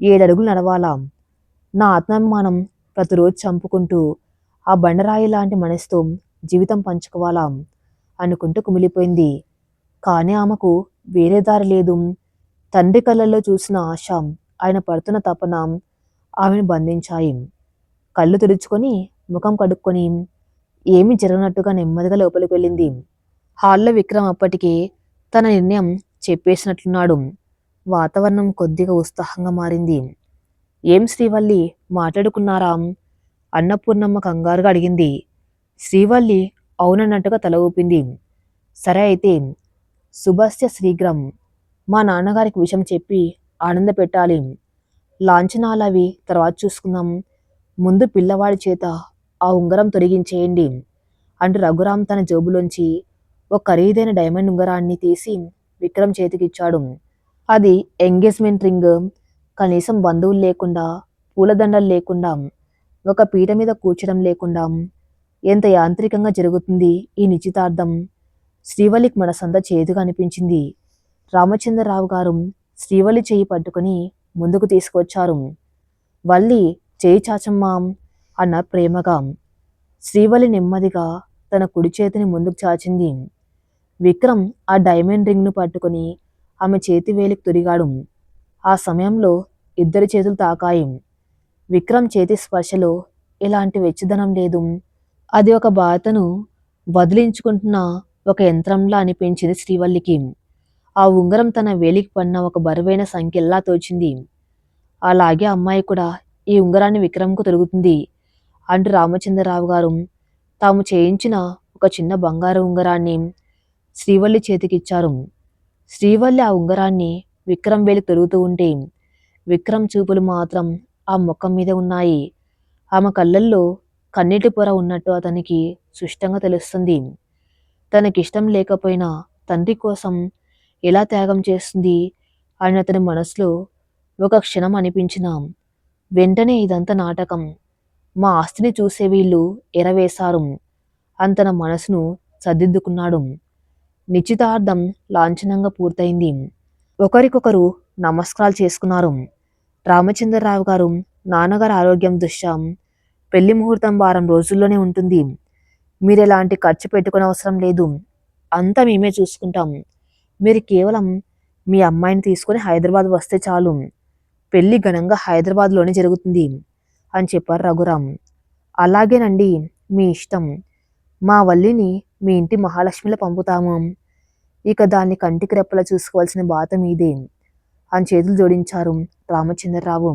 7 అడుగులు నడవాలా? నా ఆత్మాభిమానం ప్రతిరోజు చంపుకుంటూ ఆ బండరాయి లాంటి మనసుతో జీవితం పంచుకోవాలా అనుకుంటూ కుమిలిపోయింది. కానీ ఆమెకు వేరే దారి లేదు. తండ్రి కళ్ళల్లో చూసిన ఆశ, ఆయన పడుతున్న తపన ఆమెను బంధించాయి. కళ్ళు తుడుచుకొని ముఖం కడుక్కొని ఏమీ జరగనట్టుగా నెమ్మదిగా లోపలికి వెళ్ళింది. హాల్లో విక్రమ్ అప్పటికే తన నిర్ణయం చెప్పేసినట్లున్నాడు. వాతావరణం కొద్దిగా ఉత్సాహంగా మారింది. ఏం శ్రీవల్లి, మాట్లాడుకున్నారా? అన్నపూర్ణమ్మ కంగారుగా అడిగింది. శ్రీవల్లి అవునన్నట్టుగా తల ఊపింది. సరే అయితే, శుభస్య శీఘ్రం. మా నాన్నగారికి విషయం చెప్పి ఆనంద పెట్టాలి. లాంఛనాలవి తర్వాత చూసుకుందాం. ముందు పిల్లవాడి చేత ఆ ఉంగరం తొలగించేయండి అంటూ రఘురాం తన జేబులోంచి ఒక ఖరీదైన డైమండ్ ఉంగరాన్ని తీసి విక్రమ్ చేతికిచ్చాడు. అది ఎంగేజ్మెంట్ రింగ్. కనీసం బంధువులు లేకుండా, పూలదండలు లేకుండా, ఒక పీట మీద కూర్చడం లేకుండా ఎంత యాంత్రికంగా జరుగుతుంది ఈ నిశ్చితార్థం. శ్రీవల్లికి మనసంతా చేదుగా అనిపించింది. రామచంద్రరావు గారు శ్రీవల్లి చెయ్యి పట్టుకుని ముందుకు తీసుకొచ్చారు. వల్లి, చేయి చాచమ్మా అన్న ప్రేమగా. శ్రీవల్లి నెమ్మదిగా తన కుడి చేతిని ముందుకు చాచింది. విక్రమ్ ఆ డైమండ్ రింగ్ను పట్టుకుని ఆమె చేతి వేలికి తొరిగాడు. ఆ సమయంలో ఇద్దరి చేతులు తాకాయి. విక్రమ్ చేతి స్పర్శలో ఎలాంటి వెచ్చదనం లేదు. అది ఒక బాధను వదిలించుకుంటున్న ఒక యంత్రంలా అనిపించింది శ్రీవల్లికి. ఆ ఉంగరం తన వేలికి పడిన ఒక బరువైన సంఖ్యలా తోచింది. అలాగే అమ్మాయి కూడా ఈ ఉంగరాన్ని విక్రమ్కు తొలుగుతుంది అంటూ రామచంద్రరావు గారు తాము చేయించిన ఒక చిన్న బంగారు ఉంగరాన్ని శ్రీవల్లి చేతికిచ్చారు. శ్రీవల్లి ఆ ఉంగరాన్ని విక్రమ్ వేలికి తొలుగుతూ ఉంటే విక్రమ్ చూపులు మాత్రం ఆ ముఖం మీద ఉన్నాయి. ఆమె కళ్ళల్లో కన్నీటి పొర ఉన్నట్టు అతనికి స్పష్టంగా తెలుస్తుంది. తనకిష్టం లేకపోయినా తండ్రి కోసం ఎలా త్యాగం చేస్తుంది అని అతని మనసులో ఒక క్షణం అనిపించిన వెంటనే ఇదంతా నాటకం, మా ఆస్తిని చూసే వీళ్ళు ఎరవేశారు అని తన మనసును సర్దిద్దుకున్నాడు. నిశ్చితార్థం లాంఛనంగా పూర్తయింది. ఒకరికొకరు నమస్కారాలు చేసుకున్నారు. రామచంద్రరావు గారు, నాన్నగారి ఆరోగ్యం దృష్ట్యా పెళ్లి ముహూర్తం వారం రోజుల్లోనే ఉంటుంది. మీరు ఎలాంటి ఖర్చు పెట్టుకునే అవసరం లేదు. అంతా మేమే చూసుకుంటాం. మీరు కేవలం మీ అమ్మాయిని తీసుకొని హైదరాబాద్ వస్తే చాలు. పెళ్లి ఘనంగా హైదరాబాద్లోనే జరుగుతుంది అని చెప్పారు రఘురాం. అలాగేనండి, మీ ఇష్టం. మా వల్లిని మీ ఇంటి మహాలక్ష్మిలో పంపుతాము. ఇక దాన్ని కంటికి రెప్పలా చూసుకోవాల్సిన బాత మీదే అని చేతులు జోడించారు రామచంద్రరావు.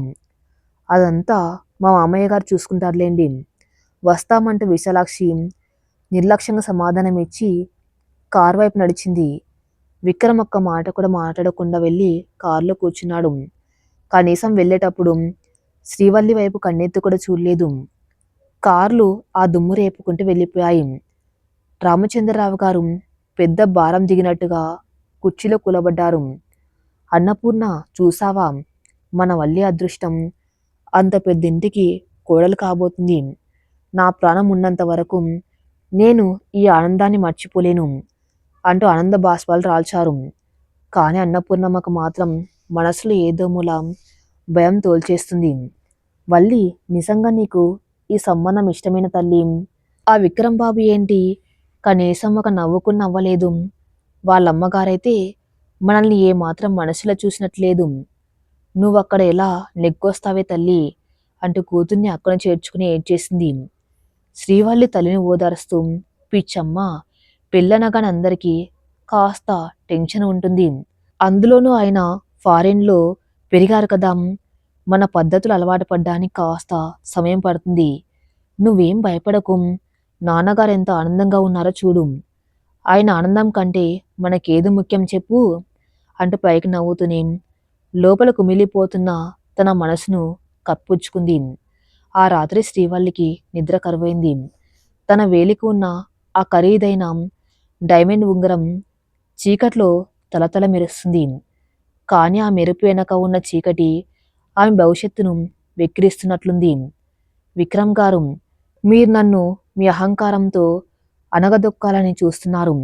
అదంతా మా మామయ్య గారు చూసుకుంటారులేండి. వస్తామంటూ విశాలాక్షి నిర్లక్ష్యంగా సమాధానం ఇచ్చి కారు వైపు నడిచింది. విక్రమ్ ఒక్క మాట కూడా మాట్లాడకుండా వెళ్ళి కారులో కూర్చున్నాడు. కనీసం వెళ్ళేటప్పుడు శ్రీవల్లి వైపు కన్నెత్తి కూడా చూడలేదు. కార్లు ఆ దుమ్ము రేపుకుంటూ వెళ్ళిపోయాయి. రామచంద్రరావు గారు పెద్ద భారం దిగినట్టుగా కుర్చీలో కూలబడ్డారు. అన్నపూర్ణ, చూసావా, మన వల్లి అదృష్టం. అంత పెద్దింటికి కోడలు కాబోతుంది. నా ప్రాణం ఉన్నంత వరకు నేను ఈ ఆనందాన్ని మర్చిపోలేను అంటూ ఆనంద బాష్పాలు రాల్చారు. కానీ అన్నపూర్ణమ్మకు మాత్రం మనసులో ఏదో మూల భయం తోల్చేస్తుంది. వల్లి, నిజంగా నీకు ఈ సంబంధం ఇష్టమైన తల్లి? ఆ విక్రమ్ బాబు ఏంటి, కనీసం ఒక నవ్వుకు నవ్వలేదు. వాళ్ళమ్మగారైతే మనల్ని ఏమాత్రం మనసులో చూసినట్లేదు. నువ్వక్కడ ఎలా నెగ్గొస్తావే తల్లి అంటూ కూతుర్ని అక్కన చేర్చుకుని ఏడ్చేసింది. శ్రీవల్లి తల్లిని ఓదారుస్తూ, పిచ్చమ్మ, పెళ్ళనగానే అందరికీ కాస్త టెన్షన్ ఉంటుంది. అందులోనూ ఆయన ఫారిన్లో పెరిగారు కదా. మన పద్ధతులు అలవాటు పడ్డానికి కాస్త సమయం పడుతుంది. నువ్వేం భయపడకు. నాన్నగారు ఎంత ఆనందంగా ఉన్నారో చూడు. ఆయన ఆనందం కంటే మనకేది ముఖ్యం చెప్పు అంటూ పైకి నవ్వుతూనే లోపల కుమిలిపోతున్న తన మనసును కప్పుచ్చుకుంది. ఆ రాత్రి శ్రీవల్లికి నిద్ర కరువైంది. తన వేలికి ఉన్న ఆ ఖరీదైన డైమండ్ ఉంగరం చీకట్లో తలతల మెరుస్తుంది. కాని ఆ మెరుపు వెనక ఉన్న చీకటి ఆమె భవిష్యత్తును వెక్కిరిస్తున్నట్లుంది. విక్రమ్ గారు, మీరు నన్ను మీ అహంకారంతో అణగదొక్కాలని చూస్తున్నారు.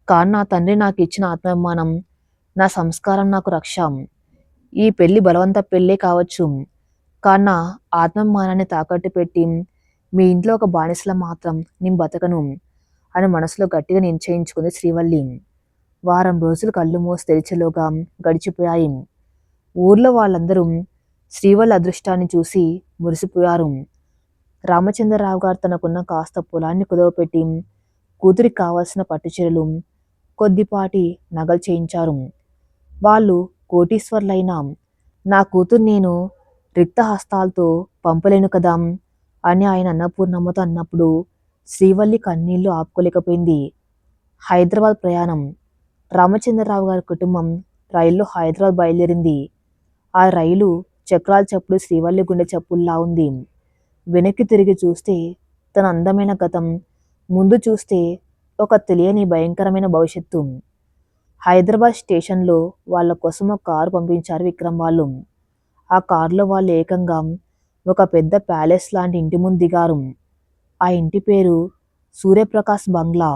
కానీ నా తండ్రి నాకు ఇచ్చిన ఆత్మాభిమానం, నా సంస్కారం నాకు రక్ష. ఈ పెళ్లి బలవంత పెళ్ళే కావచ్చు, కానీ నా ఆత్మాభిమానాన్ని తాకట్టు పెట్టి మీ ఇంట్లో ఒక బానిసలా మాత్రం నేను బతకను అని మనసులో గట్టిగా నిశ్చయించుకుంది శ్రీవల్లి. వారం రోజులు కళ్ళు మూసి తెరిచేలోగా గడిచిపోయాయి. ఊర్లో వాళ్ళందరూ శ్రీవల్లి అదృష్టాన్ని చూసి మురిసిపోయారు. రామచంద్రరావు గారు తనకున్న కాస్త పొలాన్ని కుదవపెట్టి కూతురికి కావలసిన పట్టుచీరలు, కొద్దిపాటి నగలు చేయించారు. వాళ్ళు కోటీశ్వర్లైనా నా కూతురు నేను రిక్త హస్తాలతో పంపలేను కదా అని ఆయన అన్నపూర్ణమ్మతో అన్నప్పుడు శ్రీవల్లి కన్నీళ్లు ఆపుకోలేకపోయింది. హైదరాబాద్ ప్రయాణం. రామచంద్రరావు గారి కుటుంబం రైల్లో హైదరాబాద్ బయలుదేరింది. ఆ రైలు చక్రాల చప్పుడు శ్రీవల్లి గుండె చప్పుల్లా ఉంది. వెనక్కి తిరిగి చూస్తే తన అందమైన గతం, ముందు చూస్తే ఒక తెలియని భయంకరమైన భవిష్యత్తు. హైదరాబాద్ స్టేషన్లో వాళ్ళ కోసం ఒక కారు పంపించారు విక్రమ్ వాళ్ళు. ఆ కారులో వాళ్ళు ఏకంగా ఒక పెద్ద ప్యాలెస్ లాంటి ఇంటి ముందు దిగారు. ఆ ఇంటి పేరు సూర్యప్రకాశ్ బంగ్లా.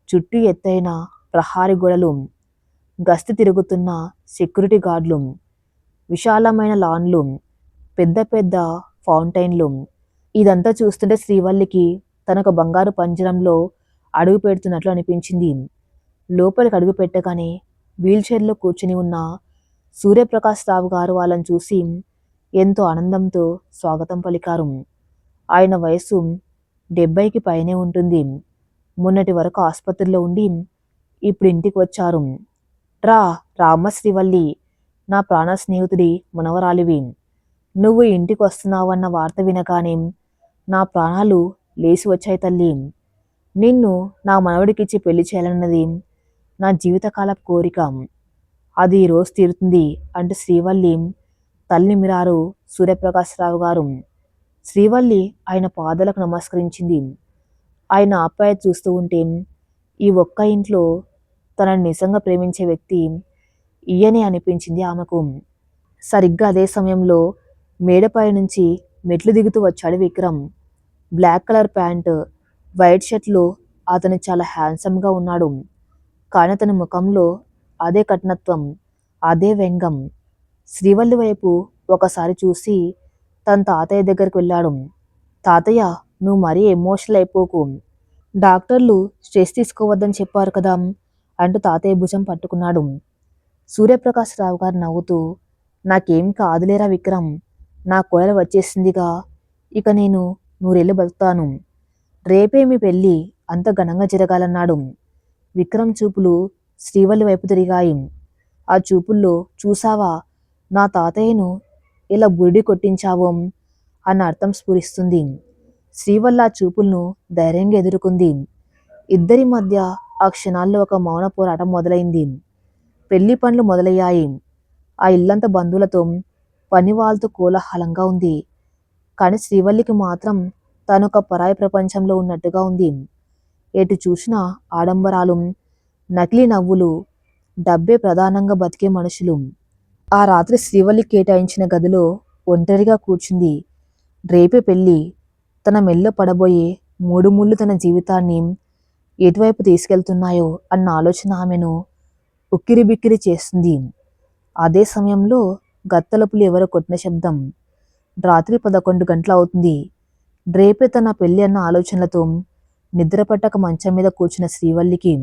చుట్టూ ఎత్తైన ప్రహారీ గోడలు, గస్తీ తిరుగుతున్న సెక్యూరిటీ గార్డులు, విశాలమైన లాన్లు, పెద్ద పెద్ద ఫౌంటైన్లు. ఇదంతా చూస్తుంటే శ్రీవల్లికి తనకు బంగారు పంజరంలో అడుగు పెడుతున్నట్లు అనిపించింది. లోపలికి అడుగు పెట్టగానే వీల్చైర్లో కూర్చుని ఉన్న సూర్యప్రకాశ్ రావు గారు వాళ్ళని చూసి ఎంతో ఆనందంతో స్వాగతం పలికారు. ఆయన వయసు 70కి పైనే ఉంటుంది. మొన్నటి వరకు ఆసుపత్రిలో ఉండి ఇప్పుడు ఇంటికి వచ్చారు. రా రామ శ్రీవల్లి, నా ప్రాణ స్నేహితుడి మనవరాలివి. నువ్వు ఇంటికి వస్తున్నావన్న వార్త వినగానే నా ప్రాణాలు లేచి వచ్చాయి తల్లి. నిన్ను నా మనవడికిచ్చి పెళ్లి చేయాలన్నది నా జీవితకాలపు కోరిక. అది ఈరోజు తీరుతుంది అంటూ శ్రీవల్లి తల్లి మిరారు సూర్యప్రకాశరావు గారు. శ్రీవల్లి ఆయన పాదాలకు నమస్కరించింది. ఆయన ఆప్యాయత చూస్తూ ఉంటే ఈ ఒక్క ఇంట్లో తనని నిజంగా ప్రేమించే వ్యక్తి ఈయనే అనిపించింది ఆమెకు. సరిగ్గా అదే సమయంలో మేడపై నుంచి మెట్లు దిగుతూ వచ్చాడు Vikram. Black colour pant, white షర్ట్లో అతను చాలా హ్యాండ్సమ్గా ఉన్నాడు. కానీ అతని ముఖంలో అదే కఠినత్వం, అదే వ్యంగం. శ్రీవల్లి వైపు ఒకసారి చూసి తన తాతయ్య దగ్గరికి వెళ్ళాడు. తాతయ్య, నువ్వు మరీ ఎమోషనల్ అయిపోకు. డాక్టర్లు స్ట్రెస్ తీసుకోవద్దని చెప్పారు కదా అంటూ తాతయ్య భుజం పట్టుకున్నాడు. సూర్యప్రకాశ్ రావు గారు నవ్వుతూ, నాకేం కాదులేరా విక్రమ్, నా కోడలు వచ్చేసిందిగా, ఇక నేను నూరేళ్ళు బతుకుతాను. రేపే మీ పెళ్ళి అంత ఘనంగా జరగాలన్నాడు. విక్రమ్ చూపులు శ్రీవల్లి వైపు తిరిగాయి. ఆ చూపుల్లో చూసావా నా తాతయ్యను ఇలా బురిడి కొట్టించావో అన్న అర్థం స్ఫురిస్తుంది. శ్రీవల్లి ఆ చూపులను ధైర్యంగా ఎదుర్కొంది. ఇద్దరి మధ్య ఆ క్షణాల్లో ఒక మౌన పోరాటం మొదలైంది. పెళ్లి పనులు మొదలయ్యాయి. ఆ ఇల్లంతా బంధువులతో, పని వాళ్ళతో కోలాహలంగా ఉంది. కానీ శ్రీవల్లికి మాత్రం తనొక పరాయి ప్రపంచంలో ఉన్నట్టుగా ఉంది. ఎటు చూసినా ఆడంబరాలు, నకిలీ నవ్వులు, డబ్బే ప్రధానంగా బతికే మనుషులు. ఆ రాత్రి శ్రీవల్లి కేటాయించిన గదిలో ఒంటరిగా కూర్చుంది. రేపే పెళ్ళి. తన మెల్లో పడబోయే 3 ముళ్ళు తన జీవితాన్ని ఎటువైపు తీసుకెళ్తున్నాయో అన్న ఆలోచన ఆమెను ఉక్కిరిబిక్కిరి చేస్తుంది. అదే సమయంలో గత్తలుపులు ఎవరో కొట్టిన శబ్దం. రాత్రి 11 గంటలు అవుతుంది. రేపే తన పెళ్లి అన్న ఆలోచనలతో నిద్రపట్టక మంచం మీద కూర్చున్న శ్రీవల్లికి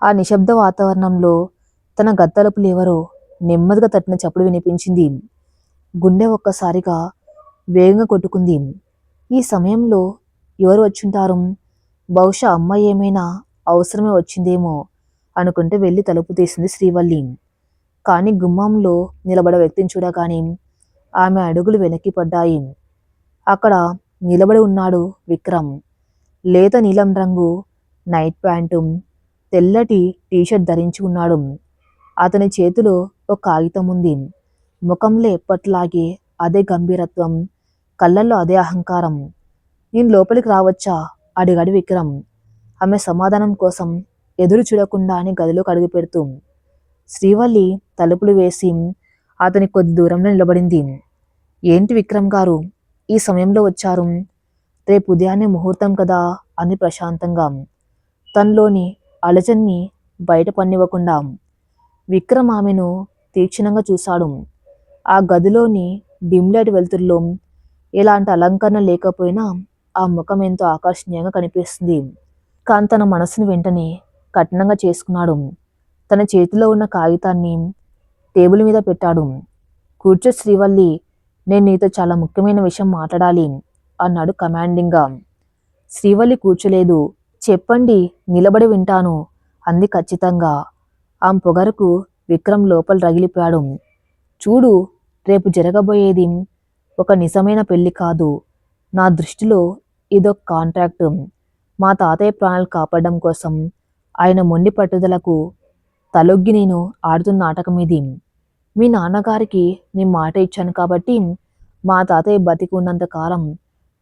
ఆ నిశ్శబ్ద వాతావరణంలో తన గత్తలుపులు ఎవరో నెమ్మదిగా తట్టిన చప్పుడు వినిపించింది. గుండె ఒక్కసారిగా వేగంగా కొట్టుకుంది. ఈ సమయంలో ఎవరు వచ్చుంటారు? బహుశా అమ్మాయి ఏమైనా అవసరమే వచ్చిందేమో అనుకుంటూ వెళ్ళి తలుపు తీసింది శ్రీవల్లి. కానీ గుమ్మంలో నిలబడే వ్యక్తిని చూడగానే ఆమె అడుగులు వెనక్కి పడ్డాయి. అక్కడ నిలబడి ఉన్నాడు విక్రమ్. లేత నీలం రంగు నైట్ ప్యాంటు, తెల్లటి టీషర్ట్ ధరించి ఉన్నాడు. అతని చేతిలో ఒక కాగితం ఉంది. ముఖంలో ఎప్పట్లాగే అదే గంభీరత్వం, కళ్ళల్లో అదే అహంకారం. నేను లోపలికి రావచ్చా అడిగాడు విక్రమ్. ఆమె సమాధానం కోసం ఎదురు చూడకుండా అని గదిలోకి అడుగు పెడుతూ శ్రీవల్లి తలుపులు వేసి అతని కొద్ది దూరంలో నిలబడింది. ఏంటి విక్రమ్ గారు ఈ సమయంలో వచ్చారు? రేపు ఉదయాన్నే ముహూర్తం కదా అంది ప్రశాంతంగా, తనలోని అలజడిని బయట పన్నివ్వకుండా. విక్రమ్ ఆమెను తీక్షణంగా చూశాడు. ఆ గదిలోని డిమ్లైట్ వెలుతురులో ఎలాంటి అలంకరణ లేకపోయినా ఆ ముఖం ఎంతో ఆకర్షణీయంగా కనిపిస్తుంది. కానీ తన మనసును వెంటనే కఠినంగా చేసుకున్నాడు. తన చేతిలో ఉన్న కాగితాన్ని టేబుల్ మీద పెట్టాడు. కూర్చో శ్రీవల్లి, నేను నీతో చాలా ముఖ్యమైన విషయం మాట్లాడాలి అన్నాడు కమాండింగ్గా. శ్రీవల్లి కూర్చోలేదు. చెప్పండి, నిలబడి వింటాను అంది ఖచ్చితంగా. ఆమె పొగరుకు విక్రమ్ లోపల రగిలిపోయాడు. చూడు, రేపు జరగబోయేది ఒక నిజమైన పెళ్లి కాదు. నా దృష్టిలో ఇదొక కాంట్రాక్టు. మా తాతయ్య ప్రాణాలు కాపాడడం కోసం ఆయన మొండి పట్టుదలకు తలొగ్గి నేను ఆడుతున్న నాటకం ఇది. మీ నాన్నగారికి నేను మాట ఇచ్చాను కాబట్టి మా తాతయ్య బతికి ఉన్నంత కాలం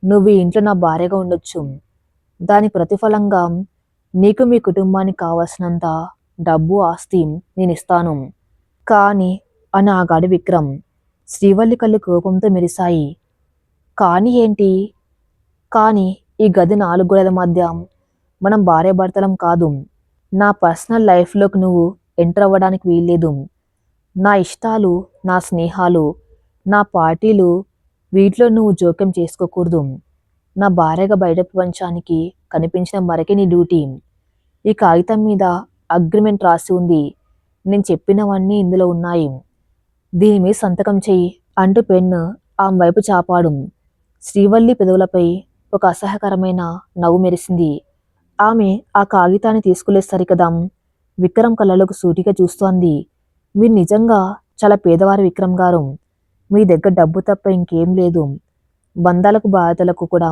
నువ్వు ఈ ఇంట్లో నా భార్యగా ఉండొచ్చు. దాని ప్రతిఫలంగా నీకు మీ కుటుంబానికి కావలసినంత డబ్బు ఆస్తి నేను ఇస్తాను. కానీ అని ఆగాడు విక్రమ్. శ్రీవల్లి కళ్ళు కోపంతో మెరిశాయి. కానీ ఏంటి? కానీ ఈ గది 4 గోడల మధ్య మనం భార్యాభర్తలం కాదు. నా పర్సనల్ లైఫ్లోకి నువ్వు ఎంటర్ అవ్వడానికి వీల్లేదు. నా ఇష్టాలు, నా స్నేహాలు, నా పార్టీలు, వీటిలో నువ్వు జోక్యం చేసుకోకూడదు. నా భార్యగా బయట ప్రపంచానికి కనిపించిన మరకే నీ డ్యూటీ. ఈ కాగితం మీద అగ్రిమెంట్ రాసి ఉంది. నేను చెప్పినవన్నీ ఇందులో ఉన్నాయి. దీని మీద సంతకం చెయ్యి అంటూ పెన్ను ఆమె వైపు చాపాడు. శ్రీవల్లి పెదవులపై ఒక అసహ్యకరమైన నవ్వు మెరిసింది. ఆమె ఆ కాగితాన్ని తీసుకునేసరికదా విక్రమ్ కళ్ళలోకి సూటిగా చూస్తోంది. మీరు నిజంగా చాలా పేదవారు విక్రమ్ గారు. మీ దగ్గర డబ్బు తప్ప ఇంకేం లేదు. బంధాలకు బాధ్యతలకు కూడా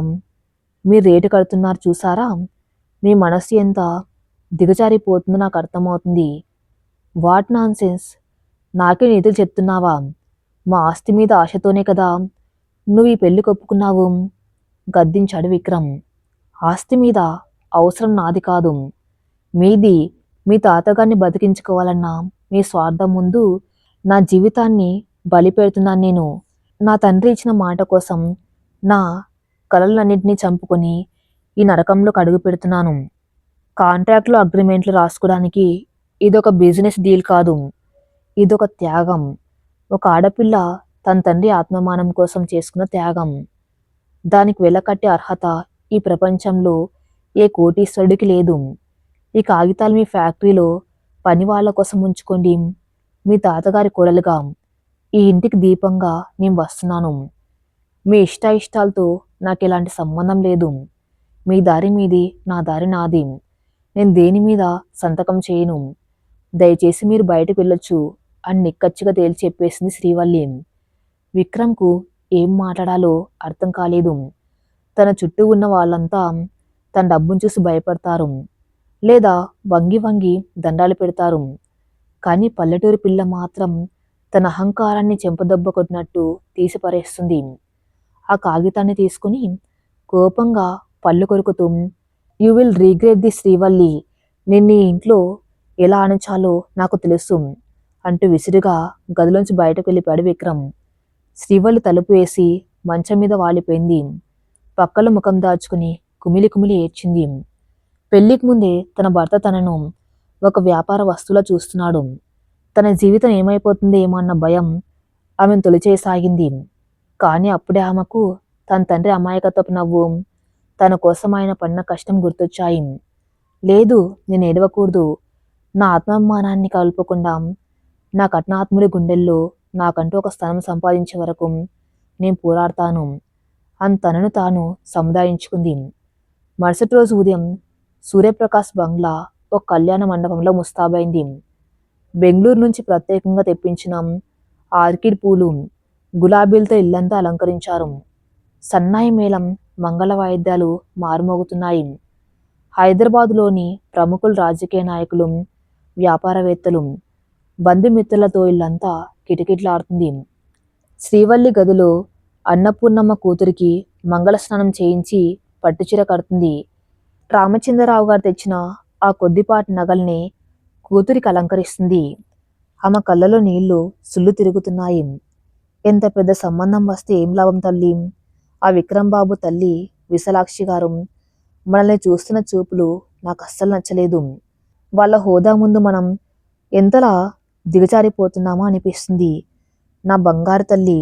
మీరు రేటు కడుతున్నారు చూసారా? మీ మనస్సు ఎంత దిగజారిపోతుందో నాకు అర్థమవుతుంది. What non sense! నాకే నీతులు చెప్తున్నావా? మా ఆస్తి మీద ఆశతోనే కదా నువ్వు ఈ పెళ్లికి ఒప్పుకున్నావు గద్దించాడు విక్రమ్. ఆస్తి మీద అవసరం నాది కాదు, మీది. మీ తాతగారిని బతికించుకోవాలన్నా మీ స్వార్థం ముందు నా జీవితాన్ని బలి పెడుతున్నాను నేను. నా తండ్రి ఇచ్చిన మాట కోసం నా కలలన్నింటినీ చంపుకొని ఈ నరకంలోకి అడుగు పెడుతున్నాను. కాంట్రాక్ట్లు అగ్రిమెంట్లు రాసుకోవడానికి ఇదొక బిజినెస్ డీల్ కాదు, ఇదొక త్యాగం. ఒక ఆడపిల్ల తన తండ్రి ఆత్మమానం కోసం చేసుకున్న త్యాగం. దానికి వెలకట్టే అర్హత ఈ ప్రపంచంలో ఏ కోటీశ్వరుడికి లేదు. ఈ కాగితాలు మీ ఫ్యాక్టరీలో పని వాళ్ళ కోసం ఉంచుకోండి. మీ తాతగారి కోడలుగా ఈ ఇంటికి దీపంగా నేను వస్తున్నాను. మీ ఇష్టాయిష్టాలతో నాకు ఎలాంటి సంబంధం లేదు. మీ దారి మీది, నా దారి నాది. నేను దేని మీద సంతకం చేయను. దయచేసి మీరు బయటకు వెళ్ళొచ్చు అని నిక్కచ్చిగా తేల్చి చెప్పేసింది శ్రీవల్లి. విక్రమ్కు ఏం మాట్లాడాలో అర్థం కాలేదు. తన చుట్టూ ఉన్న వాళ్ళంతా తన డబ్బును చూసి భయపడతారు, లేదా వంగి వంగి దండాలు పెడతారు. కానీ పల్లెటూరి పిల్ల మాత్రం తన అహంకారాన్ని చెంపదెబ్బ కొట్టినట్టు తీసి పరేస్తుంది. ఆ కాగితాన్ని తీసుకుని కోపంగా పళ్ళు కొరుకుతూ, you will regret the Srivalli. నిన్ను ఈ ఇంట్లో ఎలా అణచాలో నాకు తెలుసు అంటూ విసురుగా గదిలోంచి బయటకు వెళ్ళిపోయాడు విక్రమ్. శ్రీవల్లి తలుపు వేసి మంచం మీద వాలిపోయింది. పక్కలో ముఖం దాచుకుని కుమిలి కుమిలి ఏడ్చింది. పెళ్లికి ముందే తన భర్త తనను ఒక వ్యాపార వస్తువులా చూస్తున్నాడు. తన జీవితం ఏమైపోతుందో ఏమో అన్న భయం ఆమెను తొలిచేయసాగింది. కానీ అప్పుడే ఆమెకు తన తండ్రి అమాయకత్వపు నవ్వు, తన కోసం ఆయన పడిన కష్టం గుర్తొచ్చాయి. లేదు, నేను ఏడవకూడదు. నా ఆత్మాభిమానాన్ని కలుపకుండా నా కఠినాత్ముడి గుండెల్లో నాకంటూ ఒక స్థానం సంపాదించే వరకు నేను పోరాడతాను అని తనను తాను సముదాయించుకుంది. మరుసటి రోజు ఉదయం సూర్యప్రకాష్ బంగ్లా ఒక కళ్యాణ మండపంలో ముస్తాబైంది. బెంగళూరు నుంచి ప్రత్యేకంగా తెప్పించిన ఆర్కిడ్ పూలు, గులాబీలతో ఇల్లంతా అలంకరించారు. సన్నాయి మేళం, మంగళ వాయిద్యాలు మారుమోగుతున్నాయి. హైదరాబాదులోని ప్రముఖులు, రాజకీయ నాయకులు, వ్యాపారవేత్తలు, బంధుమిత్రులతో ఇల్లంతా కిటకిటలాడుతుంది. శ్రీవల్లి గదిలో అన్నపూర్ణమ్మ కూతురికి మంగళస్నానం చేయించి పట్టుచీర కడుతుంది. రామచంద్రరావు గారు తెచ్చిన ఆ కొద్దిపాటి నగల్ని కూతురికి అలంకరిస్తుంది. ఆమె కళ్ళలో నీళ్లు సుళ్ళు తిరుగుతున్నాయి. ఎంత పెద్ద సంబంధం వస్తే ఏం లాభం తల్లి? ఆ విక్రంబాబు తల్లి విశాలాక్షి గారు మనల్ని చూస్తున్న చూపులు నాకు అస్సలు నచ్చలేదు. వాళ్ళ హోదా ముందు మనం ఎంతలా దిగజారిపోతున్నామో అనిపిస్తుంది. నా బంగారు తల్లి,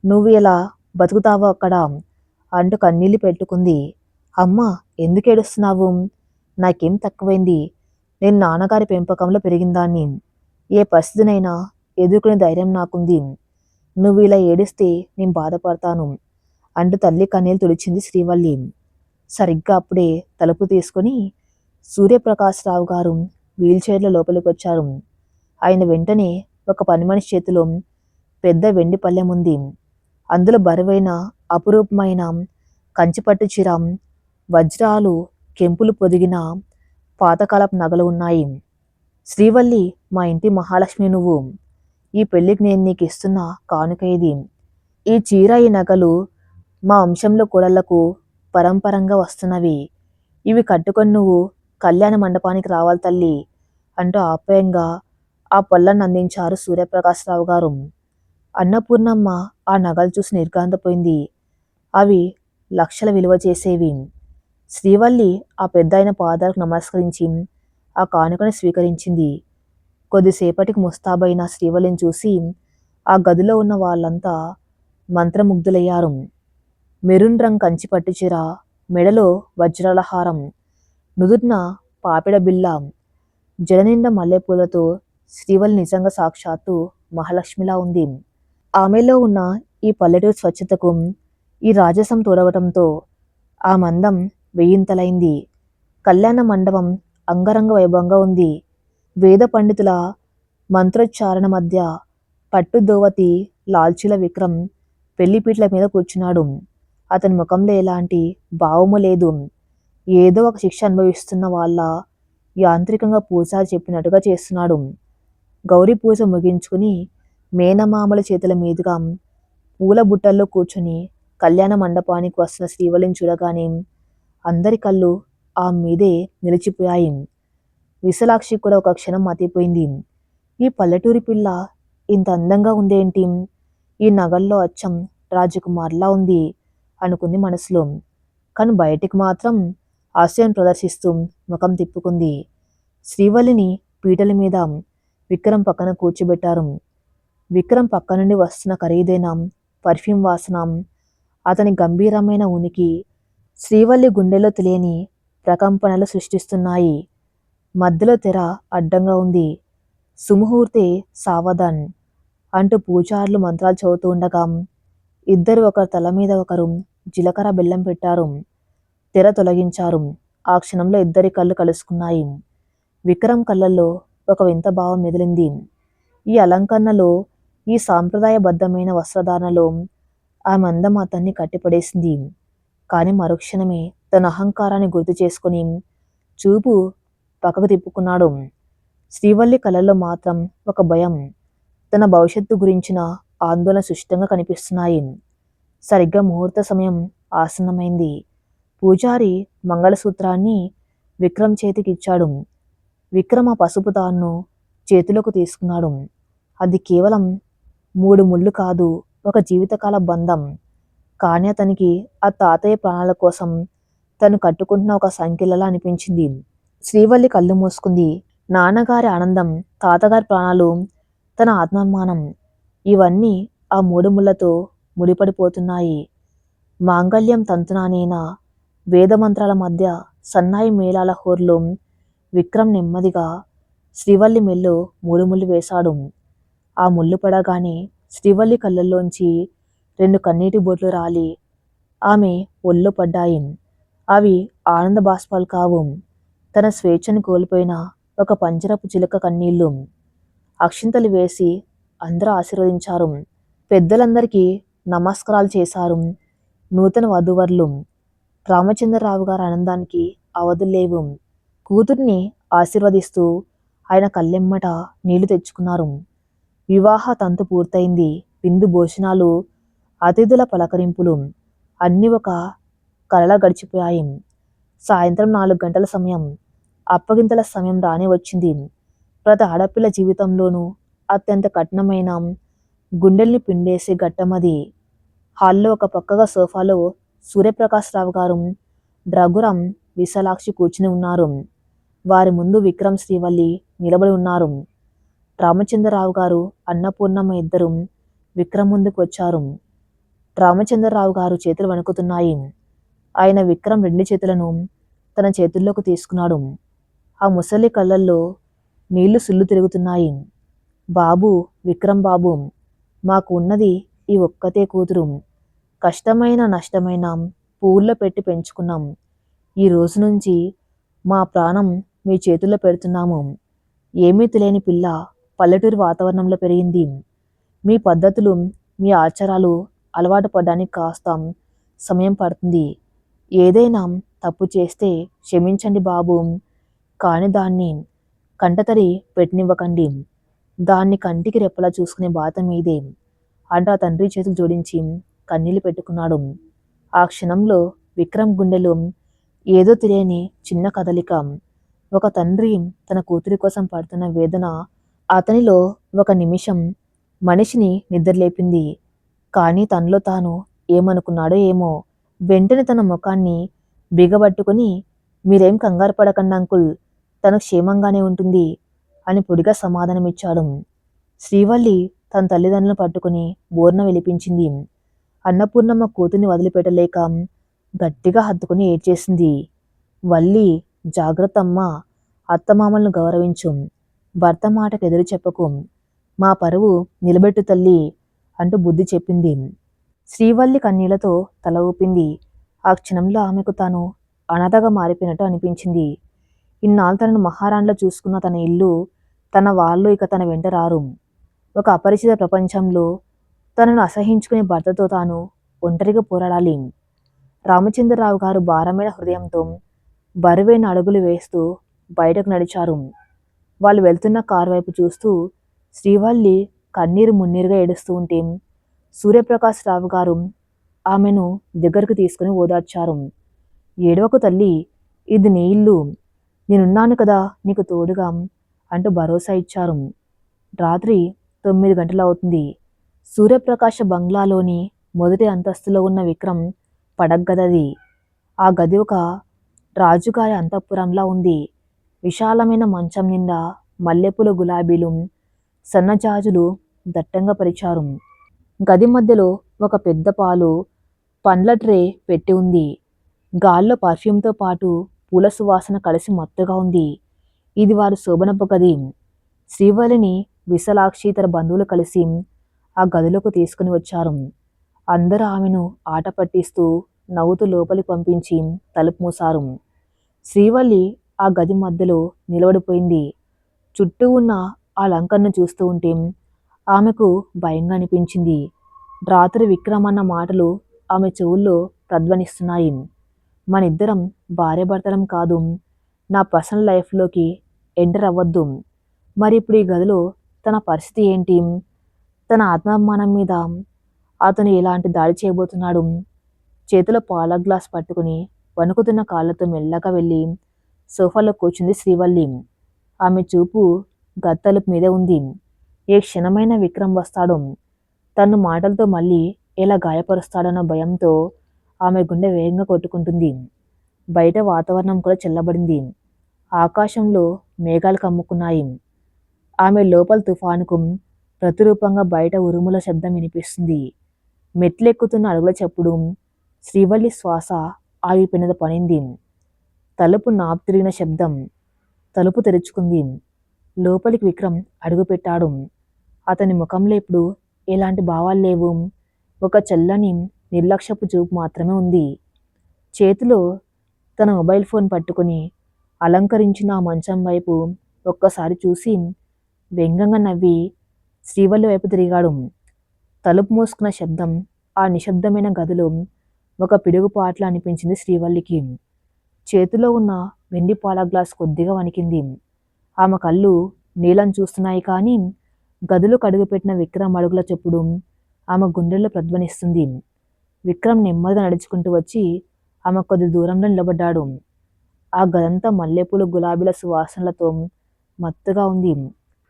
నువ్వు ఎలా బతుకుతావో అక్కడ అంటూ కన్నీళ్లు పెట్టుకుంది. అమ్మా, ఎందుకు ఏడుస్తున్నావు? నాకేం తక్కువైంది? నేను నాన్నగారి పెంపకంలో పెరిగిందాన్ని. ఏ పరిస్థితినైనా ఎదుర్కొనే ధైర్యం నాకుంది. నువ్వు ఇలా ఏడిస్తే నేను బాధపడతాను అంటూ తల్లి కన్నీళ్లు తుడిచింది శ్రీవల్లి. సరిగ్గా అప్పుడే తలుపు తీసుకుని సూర్యప్రకాశరావు గారు వీల్చైర్లో లోపలికి వచ్చారు. ఆయన వెంటనే ఒక పనిమనిషి చేతిలో పెద్ద వెండి పళ్ళెం ఉంది. అందులో బరువైన అపురూపమైన కంచిపట్టు చీర, వజ్రాలు, కెంపులు పొదిగిన పాతకాలపు నగలు ఉన్నాయి. శ్రీవల్లి, మా ఇంటి మహాలక్ష్మి నువ్వు. ఈ పెళ్లికి నేను నీకు ఇస్తున్న కానుక ఇది. ఈ చీర, ఈ నగలు మా వంశంలో కోడళ్లకు పరంపరంగా వస్తున్నవి. ఇవి కట్టుకొని నువ్వు కళ్యాణ మండపానికి రావాలి తల్లి అంటూ ఆప్యాయంగా ఆ పళ్ళను అందించారు సూర్యప్రకాశరావు గారు. అన్నపూర్ణమ్మ ఆ నగలు చూసి నిర్ఘాంతపోయింది. అవి లక్షల విలువ చేసేవి. శ్రీవల్లి ఆ పెద్దాయన పాదాలకు నమస్కరించి ఆ కానుకను స్వీకరించింది. కొద్దిసేపటికి ముస్తాబైన శ్రీవల్లిని చూసి ఆ గదిలో ఉన్న వాళ్ళంతా మంత్రముగ్ధులయ్యారు. మెరూన్ రంగు కంచి పట్టుచీర, మెడలో వజ్రాల హారం, నుదుటిన పాపిడ బిల్ల, జడనిండా మల్లెపూలతో శ్రీవల్లి నిజంగా సాక్షాత్తు మహాలక్ష్మిలా ఉంది. ఆమెలో ఉన్న ఈ పల్లెటూరు స్వచ్ఛతకు ఈ రాజసం తోడవటంతో ఆ మందం వెయ్యింతలైంది. కళ్యాణ మండపం అంగరంగ వైభవంగా ఉంది. వేద పండితుల మంత్రోచ్చారణ మధ్య పట్టు దోవతి లాల్చీల విక్రమ్ పెళ్లిపీట్ల మీద కూర్చున్నాడు. అతని ముఖంలో ఎలాంటి భావము లేదు. ఏదో ఒక శిక్ష అనుభవిస్తున్న వాళ్ళ యాంత్రికంగా పూజారి చెప్పినట్టుగా చేస్తున్నాడు. గౌరీ పూజ ముగించుకుని మేనమామల చేతుల మీదుగా పూల బుట్టల్లో కూర్చొని కళ్యాణ మండపానికి వస్తున్న శ్రీవల్లిని చూడగానే అందరి కళ్ళు ఆ మీదే నిలిచిపోయాయి. విశాలాక్షి కూడా ఒక క్షణం మతిపోయింది. ఈ పల్లెటూరి పిల్ల ఇంత అందంగా ఉందేంటి? ఈ నగల్లో అచ్చం రాజకుమార్లా ఉంది అనుకుంది మనసులో. కానీ బయటికి మాత్రం హాస్యం ప్రదర్శిస్తూ ముఖం తిప్పుకుంది. శ్రీవల్లిని పీటల మీద విక్రమ్ పక్కన కూర్చోబెట్టారు. విక్రమ్ పక్క నుండి వస్తున్న ఖరీదైన పర్ఫ్యూమ్ వాసన, అతని గంభీరమైన ఉనికి శ్రీవల్లి గుండెలో తెలియని ప్రకంపనలు సృష్టిస్తున్నాయి. మధ్యలో తెర అడ్డంగా ఉంది. సుముహూర్తే సావధాన్ అంటూ పూజారులు మంత్రాలు చదువుతూ ఉండగా ఇద్దరు ఒకరి తల మీద ఒకరు జీలకర్ర బెల్లం పెట్టారు. తెర తొలగించారు. ఆ క్షణంలో ఇద్దరి కళ్ళు కలుసుకున్నాయి. విక్రమ్ కళ్ళల్లో ఒక వింత భావం మెదిలింది. ఈ అలంకరణలో, ఈ సాంప్రదాయబద్ధమైన వస్త్రధారణలో ఆమె అందం అతన్ని కట్టిపడేసింది. కానీ మరుక్షణమే తన అహంకారాన్ని గుర్తు చేసుకుని చూపు పక్కకు తిప్పుకున్నాడు. శ్రీవల్లి కళ్ళల్లో మాత్రం ఒక భయం, తన భవిష్యత్తు గురించిన ఆందోళన స్పష్టంగా కనిపిస్తున్నాయి. సరిగ్గా ముహూర్త సమయం ఆసన్నమైంది. పూజారి మంగళసూత్రాన్ని విక్రమ్ చేతికి ఇచ్చాడు. విక్రమ్ ఆ పసుపు తాడును చేతిలోకి తీసుకున్నాడు. అది కేవలం 3 ముళ్ళు కాదు, ఒక జీవితకాల బంధం. కానీ అతనికి ఆ తాతయ్య ప్రాణాల కోసం తను కట్టుకుంటున్న ఒక సంఖ్యలలా అనిపించింది. శ్రీవల్లి కళ్ళు మూసుకుంది. నాన్నగారి ఆనందం, తాతగారి ప్రాణాలు, తన ఆత్మాభిమానం ఇవన్నీ ఆ 3 ముళ్ళతో ముడిపడిపోతున్నాయి. మాంగళ్యం తంతునానేనా వేదమంత్రాల మధ్య సన్నాయి మేళాల హోర్లో విక్రమ్ నెమ్మదిగా శ్రీవల్లి మెల్లో 3 ముళ్ళు వేశాడు. ఆ ముళ్ళు పడగానే శ్రీవల్లి కళ్ళల్లోంచి 2 కన్నీటి బొట్లు రాలి ఆమె ఒళ్ళో పడ్డాయి. అవి ఆనంద బాష్పాలు కావు, తన స్వేచ్ఛను కోల్పోయిన ఒక పంజరపు చిలుక కన్నీళ్లు. అక్షింతలు వేసి అందరూ ఆశీర్వదించారు. పెద్దలందరికీ నమస్కారాలు చేశారు. నూతన వధూవరులు. రామచంద్రరావు గారి ఆనందానికి అవధుల్లేవు. కూతుర్ని ఆశీర్వదిస్తూ ఆయన కళ్ళెమ్మట నీళ్లు తెచ్చుకున్నారు. వివాహ తంతు పూర్తయింది. విందు భోజనాలు, అతిథుల పలకరింపులు అన్నీ ఒక కలలా గడిచిపోయాయి. సాయంత్రం 4 గంటల సమయం. అప్పగింతల సమయం రానే వచ్చింది. ప్రతి ఆడపిల్ల జీవితంలోనూ అత్యంత కఠినమైన, గుండెల్ని పిండేసే ఘట్టమది. హాల్లో ఒక పక్కగా సోఫాలో సూర్యప్రకాశ్‌రావు గారు, రఘురాం, విశాలాక్షి కూర్చుని ఉన్నారు. వారి ముందు విక్రమ్, శ్రీవల్లి నిలబడి ఉన్నారు. రామచంద్రరావు గారు, అన్నపూర్ణమ్మ ఇద్దరూ విక్రమ్ ముందుకు వచ్చారు. రామచంద్రరావు గారు చేతులు వణుకుతున్నాయి. ఆయన విక్రమ్ 2 చేతులను తన చేతుల్లోకి తీసుకున్నాడు. ఆ ముసలి కళ్ళల్లో నీళ్లు సుళ్ళు తిరుగుతున్నాయి. బాబూ, విక్రమ్ బాబూ, మాకు ఉన్నది ఈ ఒక్కతే కూతురు. కష్టమైన నష్టమైన పువ్వుల్లో పెట్టి పెంచుకున్నాం. ఈ రోజు నుంచి మా ప్రాణం మీ చేతుల్లో పెడుతున్నాము. ఏమీ తెలియని పిల్ల పల్లెటూరి వాతావరణంలో పెరిగింది. మీ పద్ధతులు, మీ ఆచారాలు అలవాటు పడడానికి కాస్త సమయం పడుతుంది. ఏదైనా తప్పు చేస్తే క్షమించండి బాబూ, కానీ దాన్ని కంటతడి పెట్టనివ్వకండి. దాన్ని కంటికి రెప్పలా చూసుకునే బాధ్యత మీదే అంటూ ఆ తండ్రి చేతులు జోడించి కన్నీళ్లు పెట్టుకున్నాడు. ఆ క్షణంలో విక్రమ్ గుండెలో ఏదో తెలియని చిన్న కదలిక. ఒక తండ్రి తన కూతురి కోసం పడుతున్న వేదన అతనిలో ఒక నిమిషం మనిషిని నిద్రలేపింది. కానీ తనలో తాను ఏమనుకున్నాడో ఏమో, వెంటనే తన ముఖాన్ని బిగబట్టుకుని, మీరేం కంగారు పడకండి అంకుల్, తను క్షేమంగానే ఉంటుంది అని పొడిగా సమాధానమిచ్చాడు. శ్రీవల్లి తన తల్లిదండ్రులను పట్టుకుని బోర్న విలిపించింది. అన్నపూర్ణమ్మ కూతుర్ని వదిలిపెట్టలేక గట్టిగా హత్తుకుని ఏడ్చేసింది. వల్లి, జాగ్రత్తమ్మా, అత్తమామలను గౌరవించు, భర్త మాటకు ఎదురు చెప్పకు, మా పరువు నిలబెట్టు తల్లి అంటూ బుద్ధి చెప్పింది. శ్రీవల్లి కన్నీళ్లతో తల ఊపింది. ఆ క్షణంలో ఆమెకు తాను అనాథగా మారిపోయినట్టు అనిపించింది. ఇన్నాళ్ళు తనను మహారాణిలా చూసుకున్న తన ఇల్లు, తన వాళ్ళు ఇక తన వెంట రారు. ఒక అపరిచిత ప్రపంచంలో తనను అసహించుకునే భర్తతో తాను ఒంటరిగా పోరాడాలి. రామచంద్రరావు గారు భారమైన హృదయంతో బరువైన అడుగులు వేస్తూ బయటకు నడిచారు. వాళ్ళు వెళ్తున్న కారు వైపు చూస్తూ శ్రీవల్లి కన్నీరు మున్నీరుగా ఏడుస్తూ ఉంటే సూర్యప్రకాశ్ రావు గారు ఆమెను దగ్గరకు తీసుకుని ఓదార్చారు. ఏడవకు తల్లి, ఇది నీ ఇల్లు, నేనున్నాను కదా నీకు తోడుగా అంటూ భరోసా ఇచ్చారు. రాత్రి 9 గంటలవుతుంది. సూర్యప్రకాశ బంగ్లాలోని మొదటి అంతస్తులో ఉన్న విక్రమ్ పడగ్గదది. ఆ గది ఒక రాజుగారి అంతఃపురంలా ఉంది. విశాలమైన మంచం నిండా మల్లెపూల గులాబీలు, సన్నజాజులు దట్టంగా పరిచారు. గది మధ్యలో ఒక పెద్ద పాలు పండ్ల ట్రే పెట్టి ఉంది. గాల్లో పర్ఫ్యూమ్తో పాటు పూల సువాసన కలిసి మత్తుగా ఉంది. ఇది వారి శోభనపు గది. శ్రీవల్లిని, విశాలాక్షి ఇతర బంధువులు కలిసి ఆ గదిలోకి తీసుకుని వచ్చారు. అందరూ ఆమెను ఆట పట్టిస్తూ నవ్వుతూ లోపలికి పంపించి తలుపు మూశారు. శ్రీవల్లి ఆ గది మధ్యలో నిలబడిపోయింది. చుట్టూ ఉన్న ఆ లంకను చూస్తూ ఉంటే ఆమెకు భయంగా అనిపించింది. రాత్రి విక్రమ్ అన్న మాటలు ఆమె చెవుల్లో ప్రధ్వనిస్తున్నాయి. మనిద్దరం భార్యాభర్తలం కాదు, నా పర్సనల్ లైఫ్లోకి ఎంటర్ అవ్వద్దు. మరి ఇప్పుడు ఈ గదిలో తన పరిస్థితి ఏంటి? తన ఆత్మాభిమానం మీద అతను ఎలాంటి దాడి చేయబోతున్నాడు? చేతిలో పాల గ్లాస్ పట్టుకుని వణుకుతున్న కాళ్ళతో మెల్లగా వెళ్ళి సోఫాలో కూర్చుంది శ్రీవల్లి. ఆమె చూపు గత్తలుపు మీదే ఉంది. ఏ క్షణమైనా విక్రమ్ వస్తాడు, తన్ను మాటలతో మళ్ళీ ఎలా గాయపరుస్తాడన్న భయంతో ఆమె గుండె వేగంగా కొట్టుకుంటుంది. బయట వాతావరణం కూడా చల్లబడింది. ఆకాశంలో మేఘాలు కమ్ముకున్నాయి. ఆమె లోపల తుఫానుకు ప్రతిరూపంగా బయట ఉరుముల శబ్దం వినిపిస్తుంది. మెట్లెక్కుతున్న అడుగుల చప్పుడు. శ్రీవల్లి శ్వాస ఆగిపోయినది పడింది. తలుపు నాబ్ తిరిగిన శబ్దం. తలుపు తెరుచుకుంది. లోపలికి విక్రమ్ అడుగుపెట్టాడు. అతని ముఖంలో ఇప్పుడు ఎలాంటి భావాలు లేవు. ఒక చల్లని నిర్లక్ష్యపు చూపు మాత్రమే ఉంది. చేతిలో తన మొబైల్ ఫోన్ పట్టుకుని అలంకరించిన ఆ మంచం వైపు ఒక్కసారి చూసి వ్యంగ్యంగా నవ్వి శ్రీవల్లి వైపు తిరిగాడు. తలుపు మూసుకున్న శబ్దం ఆ నిశ్శబ్దమైన గదిలో ఒక పిడుగుపాట్లా అనిపించింది శ్రీవల్లికి. చేతిలో ఉన్న వెండి పాల గ్లాస్ కొద్దిగా వణికింది. ఆమె కళ్ళు నీలం చూస్తున్నాయి కానీ గదిలో కడుగుపెట్టిన విక్రమ్ అడుగుల చప్పుడు ఆమె గుండెల్లో ప్రధ్వనిస్తుంది. విక్రమ్ నెమ్మదిగా నడుచుకుంటూ వచ్చి ఆమె కొద్ది దూరంలో నిలబడ్డాడు. ఆ గదంతా మల్లెపూలు గులాబీల సువాసనలతో మత్తుగా ఉంది.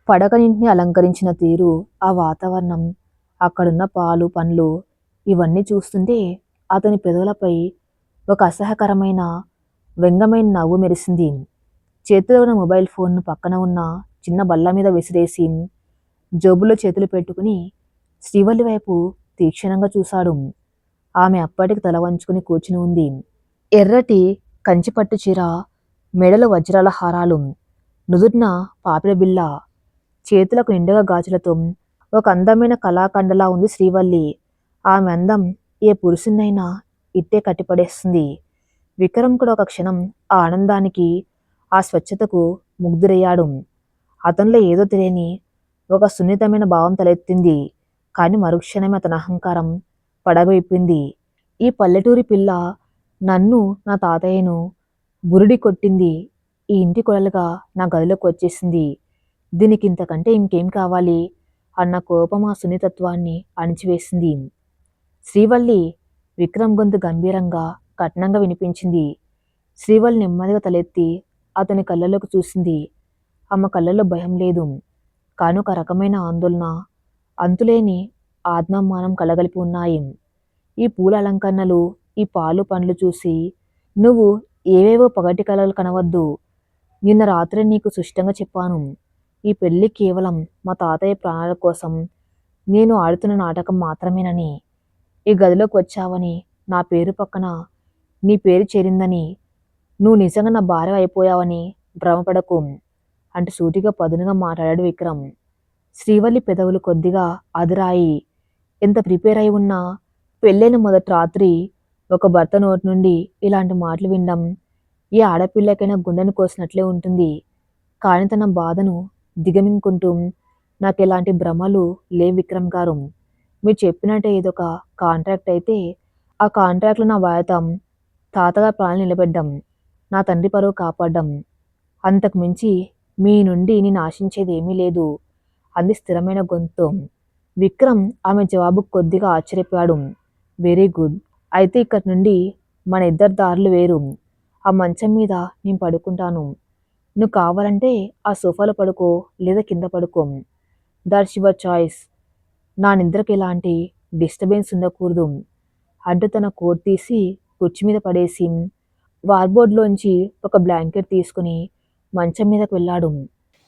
పడకనింటిని అలంకరించిన తీరు, ఆ వాతావరణం, అక్కడున్న పాలు పండ్లు ఇవన్నీ చూస్తుంటే అతని పెదవులపై ఒక అసహ్యకరమైన వ్యంగ్యమైన నవ్వు మెరిసింది. చేతిలో ఉన్న మొబైల్ ఫోన్ను పక్కన ఉన్న చిన్న బల్ల మీద విసిరేసి జోబులో చేతులు పెట్టుకుని శ్రీవల్లి వైపు తీక్షణంగా చూశాడు. ఆమె అప్పటికి తల వంచుకుని కూర్చుని ఉంది. ఎర్రటి కంచిపట్టు చీర, మెడలో వజ్రాల హారాలు, నుదుటిన పాపిడి బిళ్ళ, చేతులకు నిండుగా గాజులతో ఒక అందమైన కళాఖండలా ఉంది శ్రీవల్లి. ఆమె అందం ఏ పురుషున్నైనా ఇట్టే కట్టిపడేస్తుంది. విక్రమ్ కూడా ఒక క్షణం ఆ ఆనందానికి, ఆ స్వచ్ఛతకు ముగ్ధురయ్యాడు. అతనిలో ఏదో తెలియని ఒక సున్నితమైన భావం తలెత్తింది. కానీ మరుక్షణమే అతని అహంకారం పడగ విప్పింది. ఈ పల్లెటూరి పిల్ల నన్ను, నా తాతయ్యను బురిడి కొట్టింది. ఈ ఇంటి కోడలుగా నా గదిలోకి వచ్చేసింది. దీనికి ఇంతకంటే ఇంకేం కావాలి అన్న కోపం ఆ సున్నితత్వాన్ని అణిచివేసింది. శ్రీవల్లి! విక్రమ్ గొంతు గంభీరంగా, కఠినంగా వినిపించింది. శ్రీవల్లి నెమ్మదిగా తలెత్తి అతని కళ్ళలోకి చూసింది. ఆమె కళ్ళల్లో భయం లేదు, కానీ ఒక రకమైన ఆందోళన, అంతులేని ఆత్మాభిమానం కలగలిపి ఉన్నాయి. ఈ పూల అలంకరణలు, ఈ పాలు పండ్లు చూసి నువ్వు ఏవేవో పగటి కలలు కనవద్దు. నిన్న రాత్రే నీకు సుష్టంగా చెప్పాను. ఈ పెళ్లి కేవలం మా తాతయ్య ప్రాణాల కోసం నేను ఆడుతున్న నాటకం మాత్రమేనని. ఈ గదిలోకి వచ్చావని, నా పేరు పక్కన నీ పేరు చేరిందని, నువ్వు నిజంగా నా భార్య అయిపోయావని భ్రమపడకు అంటూ సూటిగా పదునుగా మాట్లాడాడు విక్రమ్. శ్రీవల్లి పెదవులు కొద్దిగా అదిరాయి. ఎంత ప్రిపేర్ అయి ఉన్నా పెళ్ళైన మొదటి రాత్రి ఒక భర్త నోటి నుండి ఇలాంటి మాటలు వినడం ఏ ఆడపిల్లకైనా గుండెను కోసినట్లే ఉంటుంది. కానీ తన బాధను దిగమింగుకుంటూ, నాకు ఎలాంటి భ్రమలు లేవు విక్రమ్ గారు. మీరు చెప్పినట్టే ఇదొక కాంట్రాక్ట్ అయితే ఆ కాంట్రాక్ట్లో నా బాధ్యత తాతగారి ప్రాణాలు నిలబెట్టడం, నా తండ్రి పరువు కాపాడడం. అంతకు మించి మీ నుండి నేను ఆశించేది ఏమీ లేదు అంది స్థిరమైన గొంతుతో. విక్రమ్ ఆమె జవాబుకు కొద్దిగా ఆశ్చర్యపోయాడు. Very good. అయితే ఇక్కడి నుండి మన ఇద్దరి దారులు వేరు. ఆ మంచం మీద నేను పడుకుంటాను. నువ్వు కావాలంటే ఆ సోఫాలో పడుకో, లేదా కింద పడుకో. That's your choice. నా నిద్రకు ఎలాంటి డిస్టర్బెన్స్ ఉండకూడదు అంటూ తన కోట్ తీసి కుర్చీ మీద పడేసి వార్డ్రోబ్లోంచి ఒక బ్లాంకెట్ తీసుకుని మంచం మీదకు వెళ్ళాడు.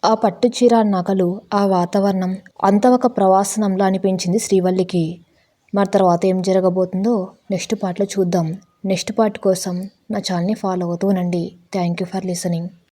ఆ పట్టు చీర, నగలు, ఆ వాతావరణం అంతా ఒక ప్రవాసనంలా అనిపించింది శ్రీవల్లికి. మరి తర్వాత ఏం జరగబోతుందో నెక్స్ట్ పార్ట్లో చూద్దాం. నెక్స్ట్ పార్ట్ కోసం నా ఛానల్ని ఫాలో అవుతూ ఉండండి. Thank you for listening.